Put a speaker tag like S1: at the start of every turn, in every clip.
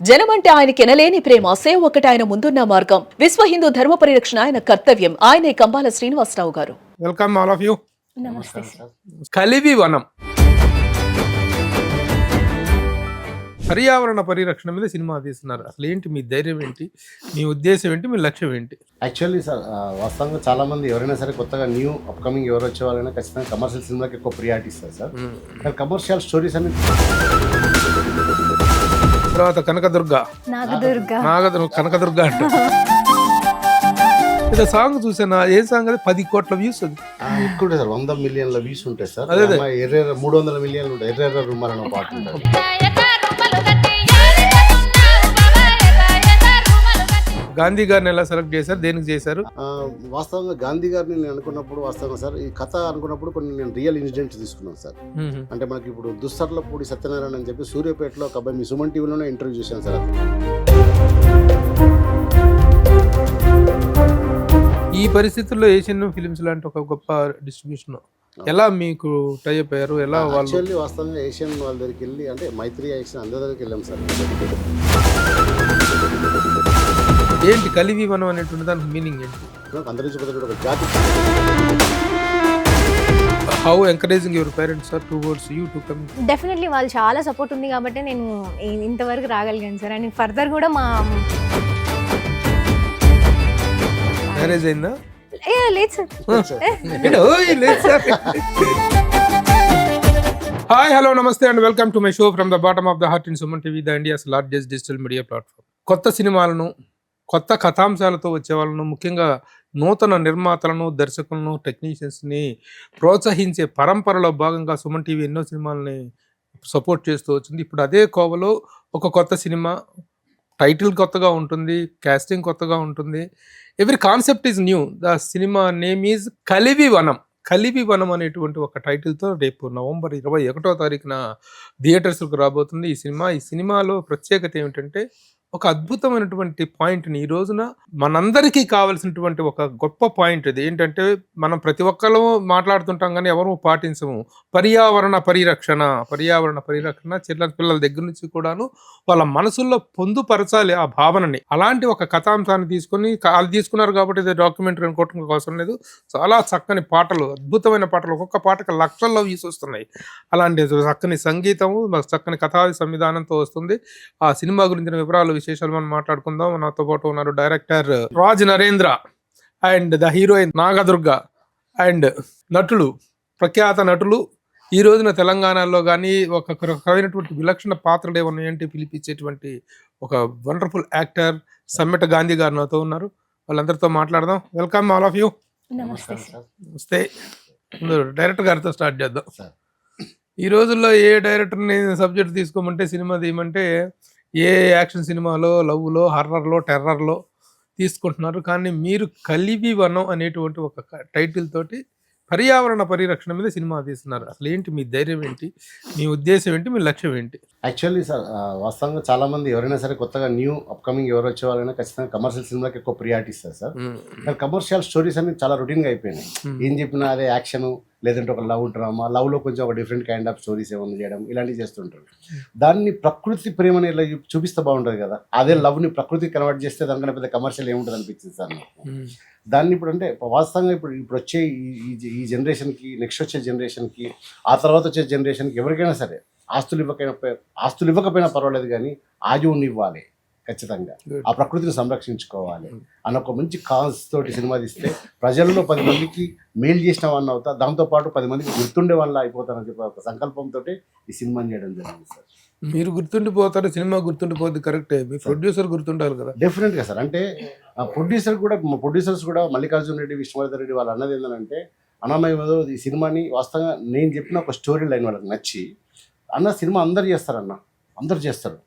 S1: జనమంటే ఆయనకి ఎనలేని ప్రేమ, సేవ ఒకటి ఆయన ముందున్న మార్గం. విశ్వ హిందూ ధర్మ పరిరక్షణ ఆయన కర్తవ్యం. ఆయనే కంబాల శ్రీనివాసరావు గారు.
S2: Welcome all of you.
S3: నమస్తే సార్.
S2: కలివి వనం పర్యావరణ పరిరక్షణ మీద సినిమా తీస్తున్నారు. అసలు ఏంటి మీ ధైర్యం ఏంటి, మీ ఉద్దేశం ఏంటి, మీ లక్ష్యం ఏంటి?
S3: యాక్చువల్లీ సార్ వాస్తవంగా చాలా మంది ఎవరైనా సరే కొత్తగా న్యూ అప్కమింగ్ ఎవరు వచ్చే వాళ్ళైనా ఖచ్చితంగా కమర్షియల్ సినిమాకి ఎక్కువ ప్రియారిటీ ఇస్తారు సార్. కానీ కమర్షియల్ స్టోరీస్ అన్ని
S2: తర్వాత కనకదుర్గ అంటే ఏదో సాంగ్ చూసాను. ఏ సాంగ్ అది? 10 కోట్ల వ్యూస్. అది
S3: ఎక్కువ ఉంటాయి సార్, 100 మిలియన్ల వ్యూస్ ఉంటాయి సార్.
S2: అదే
S3: 300 మిలియన్లు ఉంటాయి. ఎర్ర రుమాలన్న పాట ఉంటుంది.
S2: గాంధీ గారిని ఎలా సెలెక్ట్ చేశారు, దేనికి చేశారు?
S3: వాస్తవంగా గాంధీ గారిని నేను అనుకున్నప్పుడు, వాస్తవంగా సార్ ఈ కథ అనుకున్నప్పుడు కొన్ని నేను రియల్ ఇన్సిడెంట్స్ తీసుకున్నాను సార్. అంటే మనకి ఇప్పుడు దుస్సర్లపూడి సత్యనారాయణ అని చెప్పి సూర్యాపేటలో ఒక అబ్బాయి మీ సుమన్ టీవీలోనే ఇంటర్వ్యూ చేశాను సార్.
S2: ఈ పరిస్థితుల్లో ఏషియన్ ఫిలిమ్స్ లాంటి ఒక గొప్ప డిస్ట్రిబ్యూషన్ ఎలా మీకు టైప్ అయ్యారు? ఎలా వాళ్ళు?
S3: యాక్చువల్లీ వాస్తవంగా ఏషియన్ వాళ్ళ దగ్గరికి వెళ్ళి, అంటే మైత్రి యాక్షన్ అందరి దగ్గరికి వెళ్ళాం సార్.
S2: ఏంటి కలివి వనం అనేటువంటి దానికి మీనింగ్ ఏంటి?
S3: అందరి ఒక జాతి.
S2: How encouraging your parents are towards you to come?
S4: Definitely వాళ్ళు చాలా సపోర్ట్ ఉంది కాబట్టి నేను ఇంతవరకు రాగలిగాను సార్. అండ్ ఫర్దర్ కూడా మా
S2: మ్యారేజ్ అయిందా?
S4: లేదు సార్.
S2: హాయ్, హలో, నమస్తే and welcome to my show from the bottom of the heart in Suman TV, the India's largest digital media platform. కొత్త సినిమాలను, కొత్త కథాంశాలతో వచ్చే వాళ్ళను, ముఖ్యంగా నూతన నిర్మాతలను, దర్శకులను, టెక్నీషియన్స్ని ప్రోత్సహించే పరంపరలో భాగంగా సుమన్ టీవీ ఎన్నో సినిమాలని సపోర్ట్ చేస్తూ వచ్చింది. ఇప్పుడు అదే కోవలో ఒక కొత్త సినిమా, టైటిల్ కొత్తగా ఉంటుంది, కాస్టింగ్ కొత్తగా ఉంటుంది, every concept is new. The cinema name is Kalivi Vanam. Kalivi వనం అనేటువంటి ఒక టైటిల్తో రేపు నవంబర్ 21వ తారీఖున థియేటర్స్కి రాబోతుంది ఈ సినిమా. ఈ సినిమాలో ప్రత్యేకత ఏమిటంటే ఒక అద్భుతమైనటువంటి పాయింట్ని ఈ రోజున మనందరికీ కావాల్సినటువంటి ఒక గొప్ప పాయింట్ ఇది. ఏంటంటే మనం ప్రతి ఒక్కరు మాట్లాడుతుంటాం కానీ ఎవరు పాటించము. పర్యావరణ పరిరక్షణ చిన్న పిల్లల దగ్గర నుంచి కూడాను వాళ్ళ మనసుల్లో పొందుపరచాలి ఆ భావనని. అలాంటి ఒక కథాంశాన్ని తీసుకొని వాళ్ళు తీసుకున్నారు కాబట్టి ఇది డాక్యుమెంటరీ అనుకోవటం అవసరం లేదు. చాలా చక్కని పాటలు, అద్భుతమైన పాటలు, ఒక్కొక్క పాటకు లక్షల్లో వ్యూస్ వస్తున్నాయి. అలాంటి చక్కని సంగీతము, చక్కని కథా సంవిధానంతో వస్తుంది. ఆ సినిమా గురించిన వివరాలు, విశేషాలు మనం మాట్లాడుకుందాం. నాతో పాటు ఉన్నారు director Raj Narendra and the heroine Nagadurga and నటులు, ప్రఖ్యాత నటులు. ఈ రోజున తెలంగాణలో కానీ ఒక రకమైనటువంటి విలక్షణ పాత్రలు ఏమన్నా ఏంటి పిలిపించేటువంటి ఒక వండర్ఫుల్ యాక్టర్ సమ్మెట గాంధీ గారు నాతో ఉన్నారు. వాళ్ళందరితో మాట్లాడదాం. Welcome all of you. నమస్తే. డైరెక్టర్ గారితో స్టార్ట్ చేద్దాం. ఈ రోజుల్లో ఏ డైరెక్టర్ని సబ్జెక్ట్ తీసుకోమంటే, సినిమా తీయమంటే ఏ యాక్షన్ సినిమాలో, లవ్లో, హర్రర్లో, టెర్రర్లో తీసుకుంటున్నారు. కానీ మీరు కలివి వనం అనేటువంటి ఒక టైటిల్ తోటి పర్యావరణ పరిరక్షణ మీద సినిమా తీస్తున్నారు. అసలు ఏంటి మీ ధైర్యం ఏంటి, మీ ఉద్దేశం ఏంటి, మీ లక్ష్యం ఏంటి?
S3: యాక్చువల్లీ సార్ వాస్తవంగా చాలా మంది ఎవరైనా సరే కొత్తగా న్యూ అప్కమింగ్ ఎవరు వచ్చే వాళ్ళైనా ఖచ్చితంగా కమర్షియల్ సినిమాకి ఎక్కువ ప్రియారిటీ ఇస్తారు సార్. కానీ కమర్షియల్ స్టోరీస్ అన్ని చాలా రొటీన్గా అయిపోయినాయి. ఏం చెప్పినా అదే యాక్షన్, లేదంటే ఒక లవ్ డ్రామా, లవ్లో కొంచెం ఒక డిఫరెంట్ కైండ్ ఆఫ్ స్టోరీస్ ఏమైనా చేయడం, ఇలాంటివి చేస్తుంటారు. దాన్ని ప్రకృతి ప్రేమని ఇలా చూపిస్తే బాగుంటుంది కదా. అదే లవ్ని ప్రకృతి కన్వర్ట్ చేస్తే దానికన్నా పెద్ద కమర్షియల్ ఏముంటుంది అనిపించింది సార్ నాకు. దాన్ని ఇప్పుడు అంటే వాస్తవంగా ఇప్పుడు వచ్చే ఈ జనరేషన్కి, నెక్స్ట్ వచ్చే జనరేషన్కి, ఆ తర్వాత వచ్చే జనరేషన్కి ఎవరికైనా సరే ఆస్తులు ఇవ్వకపోయినా పర్వాలేదు, కానీ ఆయువుని ఇవ్వాలి ఖచ్చితంగా. ఆ ప్రకృతిని సంరక్షించుకోవాలి అన్న ఒక మంచి కాజ్ తోటి సినిమా తీస్తే ప్రజల్లో 10 మందికి మేలు చేసిన వాళ్ళని అవుతా, దాంతోపాటు 10 మందికి గుర్తుండే వాళ్ళ అయిపోతారని చెప్పి ఒక సంకల్పంతో ఈ సినిమాని చేయడం జరిగింది సార్.
S2: మీరు గుర్తుండిపోతారు, సినిమా గుర్తుండిపోద్ది, కరెక్టే. మీ ప్రొడ్యూసర్ గుర్తుండాలి కదా.
S3: డెఫినెట్గా సార్. అంటే ప్రొడ్యూసర్స్ కూడా మల్లికార్జున రెడ్డి, విష్ణువర్ధన్ రెడ్డి వాళ్ళు అన్నది ఏంటంటే, అన్నమయ్య ఈ సినిమాని వాస్తవంగా నేను చెప్పిన ఒక స్టోరీ లైన్ వాళ్ళకి నచ్చి, అన్న సినిమా అందరు చేస్తారు.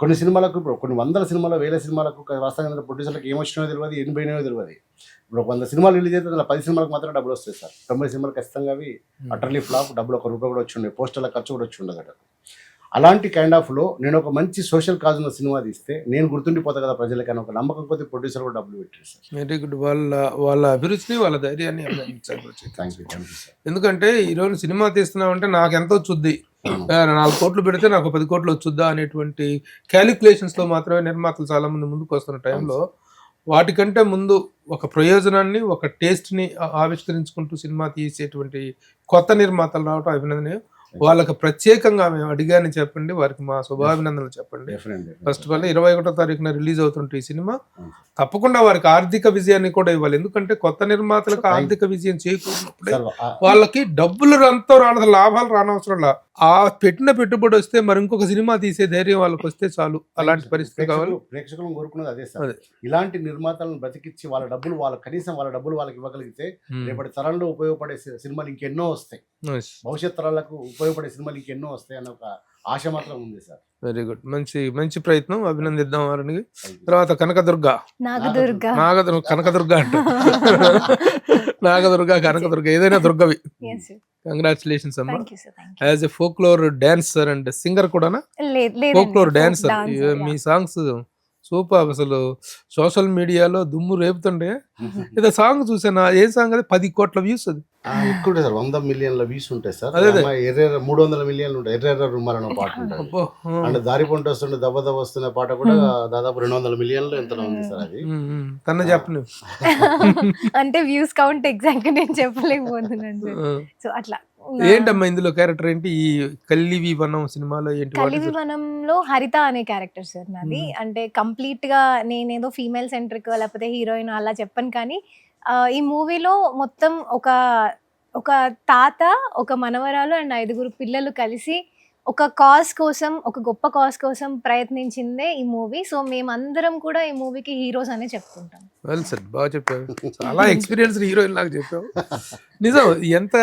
S3: కొన్ని సినిమాలకు, ఇప్పుడు కొన్ని 100 సినిమాలు, 1000 సినిమాలకు వాస్తవంగా ప్రొడ్యూసర్లకు ఏమొచ్చినో తెలియదు, ఏం పోయినాయో తెలియదు. ఇప్పుడు 100 సినిమాలు రిలీజ్ అయితే అందులో 10 సినిమాలకు మాత్రం డబ్బులు వస్తాయి సార్. 90 సినిమాలు ఖచ్చితంగా అవి అటర్లీ ఫ్లాప్, డబ్బులు ₹1 కూడా వచ్చి ఉండే, పోస్టర్ల ఖర్చు కూడా వచ్చి ఉండదు. అలాంటి కైండ్ ఆఫ్లో నేను ఒక మంచి సోషల్ కాజ్ ఉన్న సినిమా తీస్తే నేను గుర్తుండిపోతా కదా ప్రజలకన్నా ఒక నమ్మకం కొద్ది ప్రొడ్యూసర్ కూడా డబ్బులు పెట్టారు సార్.
S2: Very good. వాళ్ళ అభిరుచిని, వాళ్ళ ధైర్యాన్ని
S3: థ్యాంక్ యూ సార్.
S2: ఎందుకంటే ఈరోజు సినిమా తీస్తున్నామంటే నాకు ఎంతో చుద్ది, 4 కోట్లు పెడితే నాకు 10 కోట్లు వచ్చుద్దా అనేటువంటి క్యాలిక్యులేషన్స్ లో మాత్రమే నిర్మాతలు చాలా మంది ముందుకు వస్తున్న టైంలో వాటికంటే ముందు ఒక ప్రయోజనాన్ని ఒక టేస్ట్ ని ఆవిష్కరించుకుంటూ సినిమా తీసేటువంటి కొత్త నిర్మాతలు రావడం అభినందనీయం. వాళ్ళకి ప్రత్యేకంగా మేము అడిగాని చెప్పండి, వారికి మా శుభాభినందనలు చెప్పండి. ఫస్ట్ ఆఫ్ ఆల్ 21వ తారీఖున రిలీజ్ అవుతుంటే ఈ సినిమా తప్పకుండా వారికి ఆర్థిక విజయాన్ని కూడా ఇవ్వాలి. ఎందుకంటే కొత్త నిర్మాతలకు ఆర్థిక విజయం చేకూరినప్పుడే వాళ్ళకి డబ్బులు రంతో రాని లాభాలు రానవసరం లా, ఆ పెట్టిన పెట్టుబడి వస్తే మరి ఇంకొక సినిమా తీసే ధైర్యం వాళ్ళకి వస్తే చాలు. అలాంటి పరిస్థితి కావాలి.
S3: ప్రేక్షకులను కోరుకున్నది అదే సార్. ఇలాంటి నిర్మాతలను బ్రతికిచ్చి వాళ్ళ డబ్బులు కనీసం వాళ్ళ డబ్బులు వాళ్ళకి ఇవ్వగలిగితే రేపటి తరంలో ఉపయోగపడే సినిమాలు ఇంకెన్నో వస్తాయి, భవిష్యత్ తరాలకు ఉపయోగపడే సినిమాలు ఇంకెన్నో వస్తాయి అన్న ఒక ఆశ మాత్రం ఉంది సార్.
S2: వెరీ గుడ్, మంచి మంచి ప్రయత్నం, అభినందిద్దాం వారిని. తర్వాత కనకదుర్గ కనకదుర్గ అంట కనకదుర్గ ఏదైనా దుర్గవి. కంగ్రాచులేషన్స్ అమ్మా. As a folklore dancer and singer కూడానా? Folklore dancer. మీ సాంగ్స్ సూపర్, అసలు సోషల్ మీడియాలో దుమ్ము రేపుతుండే. ఏదో సాంగ్ చూసాను, ఏ సాంగ్ అది 10 కోట్ల వ్యూస్. అది
S3: ఎక్కువ సార్, 100 మిలియన్ల వ్యూస్ ఉంటాయి సార్. 300 మిలియన్లు ఉంటాయి. ఎర్ర రుమాలన్న పాట ఉంటుంది, అండ్ దారి పొంట వస్తుండే దెబ్బ దెబ్బ వస్తున్న పాట కూడా దాదాపు 200 మిలియన్లు ఎంత ఉంది సార్. అది
S2: తన చెప్పను
S4: అంటే వ్యూస్ కౌంట్ ఎగ్జాక్ట్ నేను చెప్పలేకపోతున్నాను. సో అట్లా
S2: ఏంటమ్మా ఇందులో క్యారెక్టర్ ఏంటి? ఈ కల్లివి వనం సినిమాలో ఏంటి?
S4: కల్లివి వనంలో హరిత అనే క్యారెక్టర్ సార్ నాది. అంటే కంప్లీట్ గా నేనేదో ఫీమేల్ సెంట్రిక్ లేకపోతే హీరోయిన్ అలా చెప్పను, కానీ ఈ మూవీలో మొత్తం ఒక తాత, ఒక మనవరాలు అండ్ 5 పిల్లలు కలిసి ఒక కాజ్ కోసం, ఒక గొప్ప కాజ్ కోసం ప్రయత్నించిందే ఈ మూవీ. సో మేమందరం కూడా ఈ మూవీకి హీరోస్ అనే చెప్పుకుంటాం.
S2: వెల్ సార్, బాగా చెప్పావు, చాలా ఎక్స్పీరియన్స్ హీరోయిన్ లాగా చెప్పావు. నిజం, ఎంత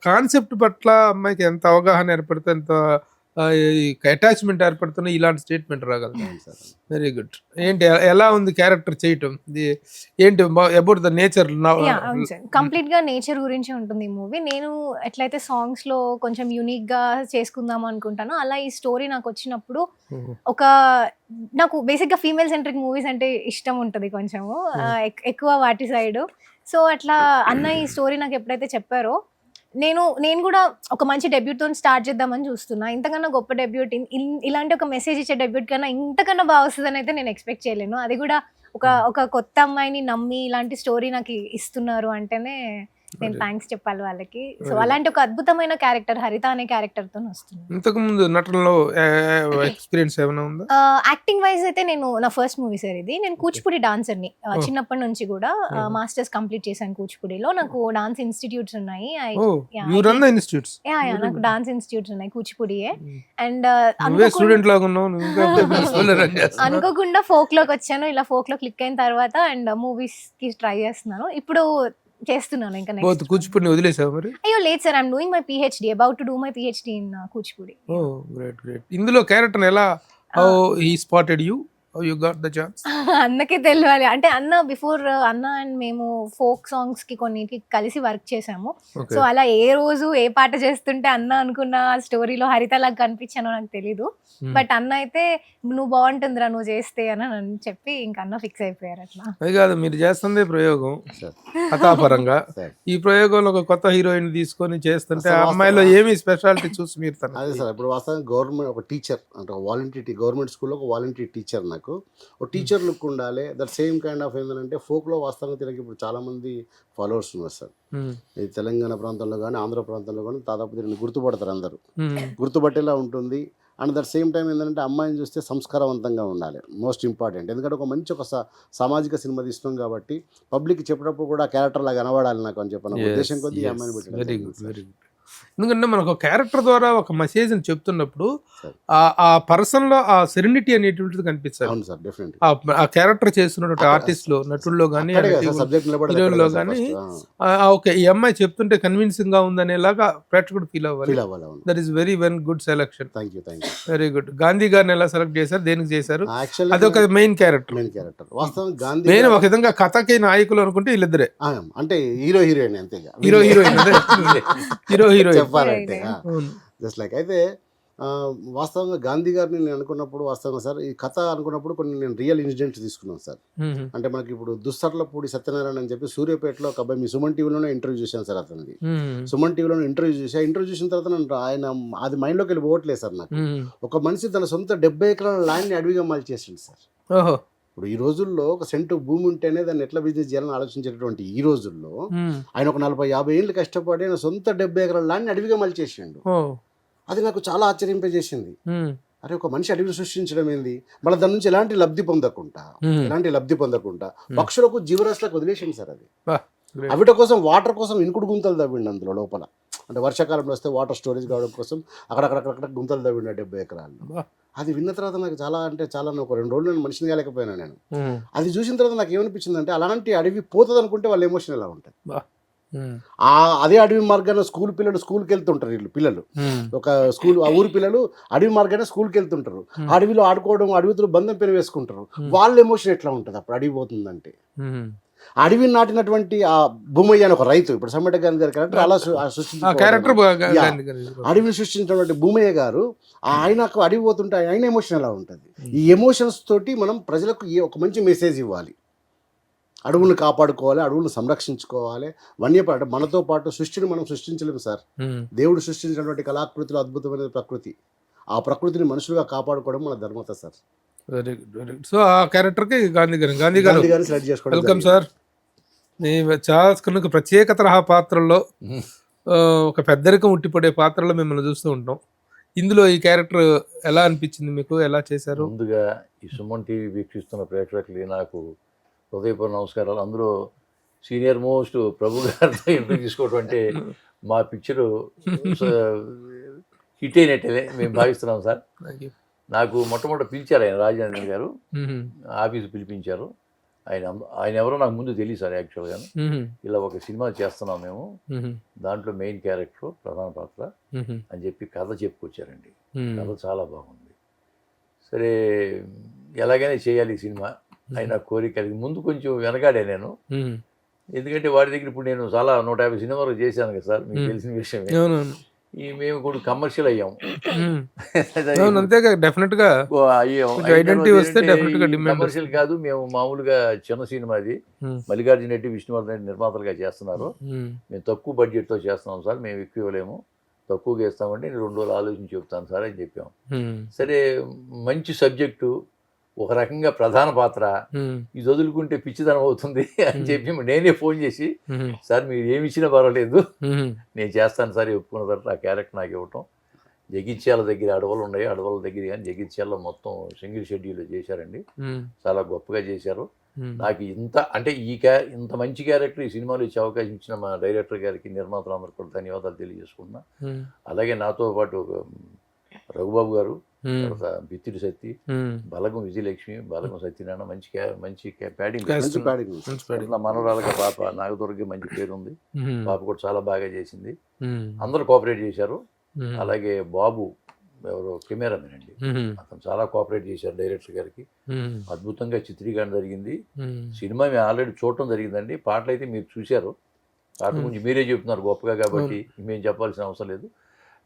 S2: కాన్సెప్ట్ పట్ల అమ్మాయికి ఎంత అవగాహన ఏర్పడితే, ఎంత అటాచ్మెంట్ ఏర్పడుతున్నా ఇలాంటి స్టేట్మెంట్ రాగలదు. Very good. ఏంటి ఎలా ఉంది క్యారెక్టర్ చేయటం? ఏంటి అబౌట్ ద నేచర్?
S4: కంప్లీట్ గా నేచర్ గురించి ఉంటుంది ఈ మూవీ. నేను ఎట్లయితే సాంగ్స్ లో కొంచెం యూనిక్ గా చేసుకుందాం అనుకుంటానో, అలా ఈ స్టోరీ నాకు వచ్చినప్పుడు నాకు బేసిక్ గా ఫీమేల్ సెంట్రిక్ మూవీస్ అంటే ఇష్టం ఉంటుంది కొంచెము, ఎక్కువ వాటి సైడ్. సో అట్లా అన్న ఈ స్టోరీ నాకు ఎప్పుడైతే చెప్పారో, నేను కూడా ఒక మంచి డెబ్యూట్ తో స్టార్ట్ చేద్దామని చూస్తున్నా. ఇంతకన్నా గొప్ప డెబ్యూట్, ఇలాంటి ఒక మెసేజ్ ఇచ్చే డెబ్యూట్ కన్నా ఇంతకన్నా బాగా వస్తుందని అయితే నేను ఎక్స్పెక్ట్ చేయలేను. అది కూడా ఒక కొత్త అమ్మాయిని నమ్మి ఇలాంటి స్టోరీ నాకు ఇస్తున్నారు అంటేనే నేను థ్యాంక్స్ చెప్పాలి వాళ్ళకి. సో అలాంటి ఒక అద్భుతమైన క్యారెక్టర్ హరిత అనే క్యారెక్టర్ తో వస్తుంది.
S2: ఇంతకు ముందు నటనలో ఎక్స్పీరియన్స్ ఏమైనా ఉందా?
S4: యాక్టింగ్ వైజ్ అయితే నేను నా ఫస్ట్ మూవీ సార్ ఇది. నేను కూచిపూడి డాన్సర్ ని చిన్నప్పటి నుంచి కూడా. మాస్టర్స్ కంప్లీట్ చేశాను కూచిపూడిలో. నాకు డాన్స్ ఇన్స్టిట్యూట్స్ ఉన్నాయి. నాకు డాన్స్ ఇన్స్టిట్యూట్స్ ఉన్నాయి కూచిపూడియే. అండ్ అనుకోకుండా ఫోక్ లోకి వచ్చాను. ఇలా ఫోక్ లో క్లిక్ అయిన తర్వాత అండ్ మూవీస్ కి ట్రై చేస్తున్నాను. ఇప్పుడు చేస్తున్నాను. ఇంకా
S2: కూచిపూడి వదిలేసావు మరి?
S4: అయ్యో లేదు sir, I'm doing my PhD, about to do my PhD in Kuchipudi.
S2: Oh great great. ఇందులో క్యారెక్టర్ ఎలా how he spotted you, how you got the chance?
S4: అన్నకే తెలియాలి. అంటే అన్న బిఫోర్ అన్న అండ్ మేము ఫోక్ సాంగ్స్ కి కొన్నిటికి కలిసి వర్క్ చేసాము. సో అలా ఏ రోజు ఏ పాట చేస్తుంటే అన్న అనుకున్న స్టోరీలో హరిత లాగా కనిపించానో నాకు తెలీదు. బట్ అన్న అయితే నువ్వు బాగుంటుందిరా నువ్వు చేస్తే అని చెప్పి ఇంకా అన్న ఫిక్స్ అయిపోయారు. అట్లా
S2: అది కాదు, మీరు చేస్తుంది ప్రయోగం కథాపరంగా. ఈ ప్రయోగంలో ఒక కొత్త హీరోయిన్ తీసుకొని చేస్తుంటే ఆ అమ్మాయిలో ఏమి స్పెషాలిటీ చూసి మీరు?
S3: అదే సార్, ఇప్పుడు వాస్తవం గవర్నమెంట్ ఒక టీచర్ అంటే వాలంటీర్, గవర్నమెంట్ స్కూల్లో ఒక వాలంటీర్ టీచర్. నాకు ఒక టీచర్ లుక్ ఉండాలి. దట్ సేమ్ కైండ్ ఆఫ్ ఏంటంటే ఫోక్లో వాస్తవంగా తిరిగి ఇప్పుడు చాలామంది ఫాలోవర్స్ ఉన్నారు సార్. ఈ తెలంగాణ ప్రాంతంలో కానీ ఆంధ్ర ప్రాంతంలో కానీ దాదాపు దీన్ని గుర్తుపడతారు, అందరూ గుర్తుపట్టేలా ఉంటుంది. అండ్ దట్ సేమ్ టైం ఏంటంటే అమ్మాయిని చూస్తే సంస్కారవంతంగా ఉండాలి, మోస్ట్ ఇంపార్టెంట్. ఎందుకంటే ఒక మంచి ఒక సామాజిక సినిమా తీస్తున్నాం కాబట్టి పబ్లిక్ చెప్పినప్పుడు కూడా క్యారెక్టర్ లాగా కనబడాలి నాకు అని చెప్పిన ఉద్దేశం కొద్దీ ఈ అమ్మాయిని పెట్టాను.
S2: ఎందుకంటే మనకు క్యారెక్టర్ ద్వారా ఒక మెసేజ్ అని చెప్తున్నప్పుడు ఆ పర్సన్ లో ఆ సెరెనిటీ అనేటువంటిది కనిపిస్తుంది.
S3: అవును సార్, డెఫినెట్లీ.
S2: ఆ క్యారెక్టర్ చేస్తున్నటువంటి ఆర్టిస్ట్ లో, నటుల్లో కానీ హీరోయిన్లో కానీ ఓకే ఈ అమ్మాయి చెప్తుంటే కన్విన్సింగ్ గా ఉందనేలాగా ప్రేక్షకుడు ఫీల్ అవ్వాలి. That is very good selection. Very good. Gandhi గారిని ఎలా సెలెక్ట్ చేశారు, దేనికి చేశారు? అదొక మెయిన్ క్యారెక్టర్. మెయిన్ ఒక విధంగా కథకి నాయకులు అనుకుంటే వీళ్ళిద్దరే,
S3: అంటే హీరో హీరోయిన్ అంతే.
S2: హీరో హీరోయిన్
S3: చెప్పాలంటే జస్ట్ లైక్ అయితే వాస్తవంగా గాంధీ గారిని నేను అనుకున్నప్పుడు వాస్తవంగా సార్ ఈ కథ అనుకున్నప్పుడు కొన్ని నేను రియల్ ఇన్సిడెంట్స్ తీసుకున్నాను సార్. అంటే మనకి ఇప్పుడు దుస్తర్లపూడి సత్యనారాయణ అని చెప్పి సూర్యాపేటలో ఒక అబ్బాయి మీ సుమన్ టీవీలోనే ఇంటర్వ్యూ చేశాను సార్ అతనిది. సుమన్ టీవీలోనే ఇంటర్వ్యూ చూసిన తర్వాత నన్ను ఆయన అది మైండ్లోకి వెళ్ళి పోవట్లేదు సార్ నాకు. ఒక మనిషి తన సొంత 70 ఎకరాల ల్యాండ్ని అడవిగా మలిచేసిండు సార్. ఇప్పుడు ఈ రోజుల్లో ఒక సెంటు భూమి ఉంటేనే దాన్ని ఎట్లా బిజినెస్ చేయాలని ఆలోచించేటటువంటి ఈ రోజుల్లో ఆయన ఒక 40-50 ఏళ్ళు కష్టపడి ఆయన సొంత 70 ఎకరాల ల్యాండ్ని అడవిగా మలిచేసిండు. అది నాకు చాలా ఆశ్చర్యింపజేసింది. అరే ఒక మనిషి అడవిని సృష్టించడం ఏంది, మళ్ళీ దాని నుంచి ఎలాంటి లబ్ధి పొందకుండా పక్షులకు జీవరాశులకు వదిలేసింది సార్. అది అవిట కోసం వాటర్ కోసం ఇనుకుడు గుంతలు తవ్విండి అందులో లోపల. అంటే వర్షాకాలంలో వస్తే వాటర్ స్టోరేజ్ కావడం కోసం అక్కడక్కడ గుంతలు తవ్విండి 70 ఎకరాల్లో. అది విన్న తర్వాత నాకు చాలా అంటే చాలా ఒక 2 రోజులు నేను మనిషిని కాలేకపోయినా నేను. అది చూసిన తర్వాత నాకు ఏమనిపించింది అంటే అలాంటి అడవి పోతుంది అనుకుంటే వాళ్ళ ఎమోషన్ ఎలా ఉంటుంది. అదే అడవి మార్గాన స్కూల్కి వెళ్తుంటారు వీళ్ళు పిల్లలు, ఒక స్కూల్ ఆ ఊరి పిల్లలు అడవి మార్గాన స్కూల్కి వెళ్తుంటారు. అడవిలో ఆడుకోవడం, అడవితో బంధం పెన వేసుకుంటారు. వాళ్ళ ఎమోషన్ ఎట్లా ఉంటుంది అప్పుడు అడవి పోతుందంటే. అడవిని నాటినటువంటి ఆ భూమయ్య అని ఒక రైతు, ఇప్పుడు సమ్మట గాంధీ గారి క్యారెక్టర్ అలా అడవిని సృష్టించినటువంటి భూమయ్య గారు, ఆయనకు అడవి పోతుంటే ఆయన ఎమోషన్ ఎలా ఉంటుంది. ఈ ఎమోషన్స్ తోటి మనం ప్రజలకు ఒక మంచి మెసేజ్ ఇవ్వాలి. అడవులను కాపాడుకోవాలి, అడవులను సంరక్షించుకోవాలి. వన్యప్రాణి మనతో పాటు సృష్టిని మనం సృష్టించలేము సార్. దేవుడు సృష్టించినటువంటి కళాకృతిలో అద్భుతమైన ప్రకృతి, ఆ ప్రకృతిని మనుషులుగా కాపాడుకోవడం మన ధర్మత sir.
S2: Very good, very good. So ఆ క్యారెక్టర్కి గాంధీ గారు
S3: సెలెక్ట్ చేసుకోవడం.
S2: Welcome sir. చాలా ప్రత్యేక తరహా పాత్రల్లో ఒక పెద్దరికం ఉట్టిపడే పాత్రలో మిమ్మల్ని చూస్తూ ఉంటాం. ఇందులో ఈ క్యారెక్టర్ ఎలా అనిపించింది మీకు, ఎలా చేశారు?
S5: ముందుగా ఈ సుమన్ టీవీ వీక్షిస్తున్న ప్రేక్షకులకి నాకు హృదయపూర్వక నమస్కారాలు. అందులో సీనియర్ మోస్ట్ ప్రభు గారితో ఇంటర్వ్యూ తీసుకోవడం అంటే మా పిక్చరు హిట్ అయినట్టే మేము భావిస్తున్నాం సార్. నాకు మొట్టమొదటి పిలిచారు ఆయన, రాజేంద్ర గారు ఆఫీసు పిలిపించారు. ఆయన ఎవరో నాకు ముందు తెలియదు సార్. యాక్చువల్గా ఇలా ఒక సినిమా చేస్తున్నాం మేము, దాంట్లో మెయిన్ క్యారెక్టర్ ప్రధాన పాత్ర అని చెప్పి కథ చెప్పుకొచ్చారండి. కథ చాలా బాగుంది. సరే ఎలాగైనా చేయాలి ఈ సినిమా ఆయన కోరిక కలిగి ముందు కొంచెం వెనకాడే నేను. ఎందుకంటే వాడి దగ్గర ఇప్పుడు నేను చాలా 150 సినిమాలు చేశాను కదా సార్, మీకు తెలిసిన విషయం. మేము కూడా కమర్షియల్ అయ్యాం. కమర్షియల్ కాదు, మేము మామూలుగా చిన్న సినిమా అది. మల్లికార్జున రెడ్డి, విష్ణువర్ధన్ రెడ్డి నిర్మాతలుగా చేస్తున్నారు. మేము తక్కువ బడ్జెట్తో చేస్తున్నాం సార్, మేము ఎక్కువ ఇవ్వలేము, తక్కువగా ఇస్తామంటే నేను 2 రోజులు ఆలోచించి చెప్తాను సార్ అని చెప్పాం. సరే మంచి సబ్జెక్టు, ఒక రకంగా ప్రధాన పాత్ర, ఇది వదులుకుంటే పిచ్చిదనం అవుతుంది అని చెప్పి నేనే ఫోన్ చేసి, సార్ మీరు ఏమి ఇచ్చినా పర్వాలేదు నేను చేస్తాను సార్ ఒప్పుకున్న తర్వాత ఆ క్యారెక్టర్ నాకు ఇవ్వటం. జగిత్యాల దగ్గర అడవులు ఉన్నాయి, అడవుల దగ్గర కానీ జగిత్యాలలో మొత్తం సింగిల్ షెడ్యూల్ చేశారండి. చాలా గొప్పగా చేశారు. నాకు అంటే ఇంత మంచి క్యారెక్టర్ ఈ సినిమాలో ఇచ్చే అవకాశం ఇచ్చిన మా డైరెక్టర్ గారికి, నిర్మాతలందరికీ కూడా ధన్యవాదాలు తెలియజేసుకున్నా. అలాగే నాతో పాటు రఘుబాబు గారు, బిత్తిడి సత్తి, బలగం విజయలక్ష్మి, బలగం సత్యనారాయణ, మంచి ప్యాడింగ్. మనవరాలుగా పాప నాగదుర్గ మంచి పేరు ఉంది, పాప కూడా చాలా బాగా చేసింది. అందరూ కోఆపరేట్ చేశారు. అలాగే బాబు ఎవరో కెమెరామెన్ అండి, అతను చాలా కోఆపరేట్ చేశారు డైరెక్టర్ గారికి. అద్భుతంగా చిత్రీకరణ జరిగింది. సినిమా మేము ఆల్రెడీ చూడటం జరిగిందండి. పాటలు అయితే మీరు చూశారు, పాటల గురించి మీరే చెప్తున్నారు గొప్పగా, కాబట్టి మేము చెప్పాల్సిన అవసరం లేదు.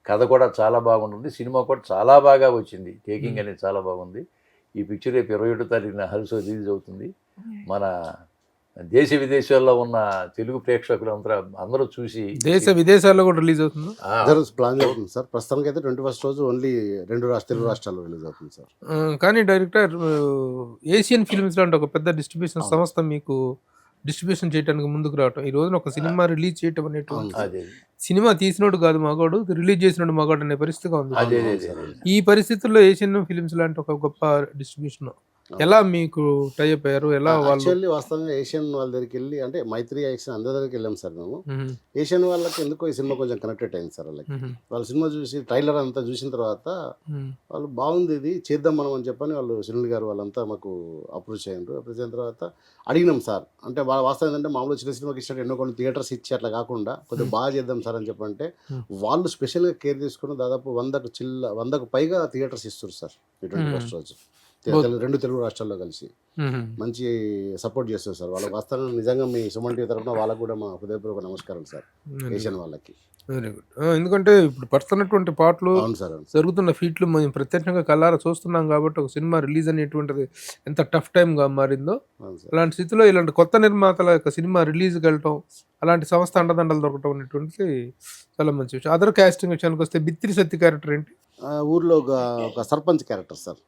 S5: కథ కూడా చాలా బాగుంటుంది, సినిమా కూడా చాలా బాగా వచ్చింది, టేకింగ్ అనేది చాలా బాగుంది. ఈ పిక్చర్ రేపు 27వ తారీఖున హల్సో రిలీజ్ అవుతుంది. మన దేశ విదేశాల్లో ఉన్న తెలుగు ప్రేక్షకులు అందరూ చూసి,
S2: దేశ విదేశాల్లో కూడా రిలీజ్ అవుతుంది
S3: ప్లాన్ అవుతుంది సార్. ప్రస్తుతానికి అయితే 21st రోజు ఓన్లీ 2 తెలుగు రాష్ట్రాల్లో రిలీజ్ అవుతుంది సార్.
S2: కానీ డైరెక్టర్, ఏషియన్ ఫిల్మ్స్ లాంటి ఒక పెద్ద డిస్ట్రిబ్యూషన్ సంస్థ మీకు డిస్ట్రిబ్యూషన్ చేయడానికి ముందుకు రావటం, ఈ రోజున ఒక సినిమా రిలీజ్ చేయటం అనేటువంటి, సినిమా తీసినోడు కాదు మగాడు, రిలీజ్ చేసినోడు మగాడు అనే పరిస్థితిగా ఉంది. ఈ పరిస్థితుల్లో ఏషియన్ ఫిల్మ్స్ లాంటి ఒక గొప్ప డిస్ట్రిబ్యూషన్ ఎలా మీకు టైఅప్ అయ్యారు? ఎలా
S3: యాక్చువల్లీ వాస్తవంగా ఏషియన్ వాళ్ళ దగ్గరికి వెళ్ళి, అంటే మైత్రి యాక్షన్ అందరి దగ్గరికి వెళ్ళాం సార్ మేము. ఏషియన్ వాళ్ళకి ఎందుకో ఈ సినిమా కొంచెం కనెక్టెడ్ అయింది సార్. వాళ్ళకి వాళ్ళ సినిమా చూసి ట్రైలర్ అంతా చూసిన తర్వాత వాళ్ళు బాగుంది, ఇది చేద్దాం మనం అని చెప్పని వాళ్ళు సునీల్ గారు వాళ్ళంతా మాకు అప్రోచ్ అయ్యారు. అప్రోచ్ అయిన తర్వాత అడిగినాం సార్. అంటే వాస్తవం ఏంటంటే మామూలు చిన్న సినిమాకి ఇచ్చినట్టు ఎన్నో కొన్ని థియేటర్స్ ఇచ్చి అట్లా కాకుండా కొద్దిగా బాగా చేద్దాం సార్ అని చెప్పంటే వాళ్ళు స్పెషల్గా కేర్ తీసుకుని దాదాపు 100కు పైగా థియేటర్స్ ఇస్తారు సార్ ఈ 21st రోజు. రెండు తెలుగు రాష్ట్రాల్లో కలిసి మంచి సపోర్ట్ చేస్తారు సార్. వాళ్ళకి వస్తాను నిజంగా మీ సుమన్ టీవీ తరఫున వాళ్ళకు కూడా మా హృదయపూర్వక నమస్కారం సార్, ఏషియన్ వాళ్ళకి.
S2: Very good. ఎందుకంటే ఇప్పుడు పడుతున్నటువంటి పాటలు,
S3: అవును సార్, అవును సార్.
S2: జరుగుతున్న ఫీట్లు మేము ప్రత్యక్షంగా కళ్ళారా చూస్తున్నాం కాబట్టి ఒక సినిమా రిలీజ్ అనేటువంటిది ఎంత టఫ్ టైమ్గా మారిందో,
S3: అవును సార్.
S2: అలాంటి స్థితిలో ఇలాంటి కొత్త నిర్మాతల యొక్క సినిమా రిలీజ్కి వెళ్ళటం, అలాంటి సంస్థ అండదండలు దొరకటం అనేటువంటిది చాలా మంచి విషయం. అదర్ కాస్టింగ్ విషయానికి వస్తే బిత్తిరి సత్య క్యారెక్టర్ ఏంటి?
S3: ఊర్లో ఒక సర్పంచ్ క్యారెక్టర్ సార్,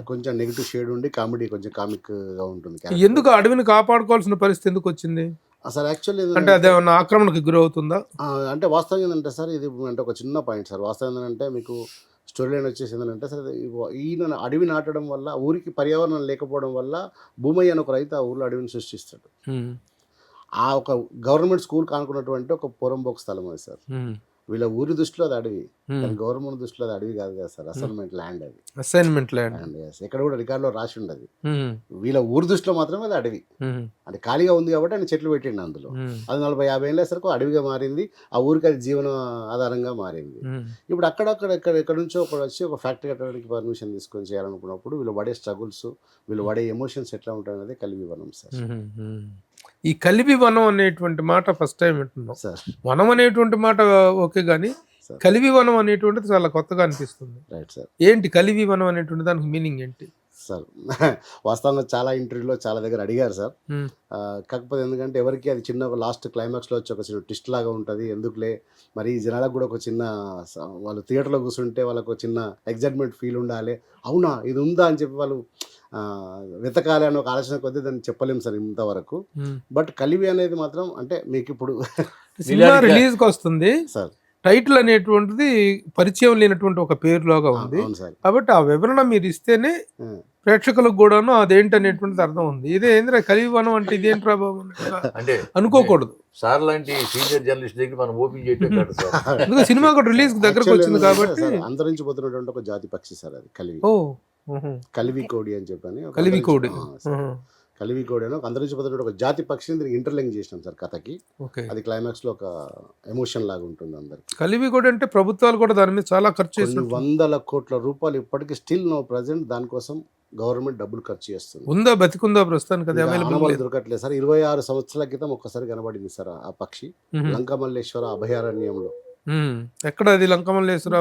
S3: కొంచెం నెగిటివ్ షేడ్ ఉండి కామెడీ కొంచెం కామిక్ గా ఉంటుంది character.
S2: ఎందుకు అడవిని కాపాడుకోవాల్సిన పరిస్థితి ఎందుకు వచ్చింది?
S3: సార్ యాక్చువల్లీ
S2: అంటే అదేమన్నా ఆక్రమణకు గురవుతుందా?
S3: అంటే వాస్తవం ఏంటంటే సార్, ఇది అంటే ఒక చిన్న పాయింట్ సార్. వాస్తవం ఏంటంటే మీకు స్టోరీ లైన్ వచ్చేసి ఏంటంటే సార్, ఈయన అడవి నాటడం వల్ల ఊరికి పర్యావరణం లేకపోవడం వల్ల భూమయ్య అని ఒక రైతు ఆ ఊర్లో అడవిని సృష్టిస్తాడు. ఆ ఒక గవర్నమెంట్ స్కూల్ కానుకున్నటువంటి ఒక పొరంబోక్ స్థలం అది సార్. వీళ్ళ ఊరి దృష్టిలో అది అడవి, కానీ గవర్నమెంట్ దృష్టిలో అది అడవి కాదు కదా సార్, అసైన్మెంట్ ల్యాండ్ అది.
S2: అసైన్మెంట్ ల్యాండ్
S3: అండ్ ఎక్కడ కూడా రికార్డులో రాసి ఉండదు. వీళ్ళ ఊరి దృష్టిలో మాత్రమే అది అడవి. అంటే ఖాళీగా ఉంది కాబట్టి ఆయన చెట్లు పెట్టిండు అందులో. అది 40-50 ఏళ్ళ సరకు అడవిగా మారింది, ఆ ఊరికి అది జీవన ఆధారంగా మారింది. ఇప్పుడు ఎక్కడ నుంచో ఒకడు వచ్చి ఒక ఫ్యాక్టరీ కట్టడానికి పర్మిషన్ తీసుకొని చేయాలనుకున్నప్పుడు వీళ్ళు పడే స్ట్రగుల్స్, వీళ్ళు పడే ఎమోషన్స్ ఎట్లా ఉంటాయనేది కలిపి వనం సార్.
S2: ఈ కలిపి వనం అనేటువంటి మాట ఫస్ట్ టైం వింటున్నాం
S3: సార్.
S2: వనం అనేటువంటి మాట ఓకే, కానీ కలివి వనం అనేటువంటిది చాలా కొత్తగా అనిపిస్తుంది.
S3: Right sir.
S2: ఏంటి కలివి వనం అనేటువంటి దానికి మీనింగ్ ఏంటి
S3: సార్? వాస్తవంగా చాలా ఇంటర్వ్యూలో చాలా దగ్గర అడిగారు సార్. కాకపోతే ఎందుకంటే ఎవరికి అది చిన్న ఒక లాస్ట్ క్లైమాక్స్లో వచ్చి ఒక చిన్న ట్విస్ట్ లాగా ఉంటుంది, ఎందుకులే మరి జనాలకు కూడా ఒక చిన్న వాళ్ళు థియేటర్లో కూర్చుంటే వాళ్ళకు చిన్న ఎగ్జైట్మెంట్ ఫీల్ ఉండాలి, అవునా ఇది ఉందా అని చెప్పి వాళ్ళు వెతకాలి అని ఒక ఆలోచన కొద్దీ దాన్ని చెప్పలేము సార్ ఇంతవరకు. బట్ కలివి అనేది మాత్రం అంటే మీకు ఇప్పుడు
S2: సినిమా రిలీజ్కి వస్తుంది
S3: సార్,
S2: టైటిల్ అనేటువంటిది పరిచయం లేనటువంటి ఒక పేరులాగా ఉంది.
S3: అవును సార్.
S2: కాబట్టి ఆ వివరణ మీరు ఇస్తేనే ప్రేక్షకులకు కూడాను అదేంటి అనేటువంటిది అర్థం ఉంది. ఇదే ఏంద్రా కలివి వనం అంటే ఇదేంటి ప్రభావం
S5: అంటే
S2: అనుకోకూడదు.
S5: సార్ లాంటి సీనియర్ జర్నలిస్ట్ దగ్గర మనం ఓపెన్ చేయటం కాదు సార్.
S2: ఎందుకంటే సినిమా కూడా రిలీజ్ దగ్గరకు వచ్చింది కాబట్టి.
S3: అంతరించిపోతున్నటువంటి ఒక జాతి పక్షి సార్ అది కలివి. కలివి కోడి అని చెప్పని
S2: కలివి కోడి,
S3: కలివి కోడి అని ఒక అంతరించిపోతున్న ఒక జాతి పక్షిని దీనికి ఇంటర్లింక్ చేసినాం సార్ కథకి. అది క్లైమాక్స్ లో ఒక ఎమోషన్ లాగా ఉంటుంది అందరికి.
S2: కలివి కోడి అంటే ప్రభుత్వాలు కూడా దాని మీద చాలా ఖర్చు చేసి
S3: 100 కోట్ల రూపాయలు ఇప్పటికీ స్టిల్ నో ప్రజెంట్ దానికోసం గవర్నమెంట్ డబ్బులు ఖర్చు చేస్తుంది.
S2: ఉందా బతికుందా ప్రస్తుతానికి?
S3: దొరకట్లేదు సార్. 26 సంవత్సరాల క్రితం ఒక్కసారి కనబడింది సార్ ఆ పక్షి లంకమల్లేశ్వర అభయారణ్యంలో.
S2: ఎక్కడ అది? లంకమల్లేశ్వర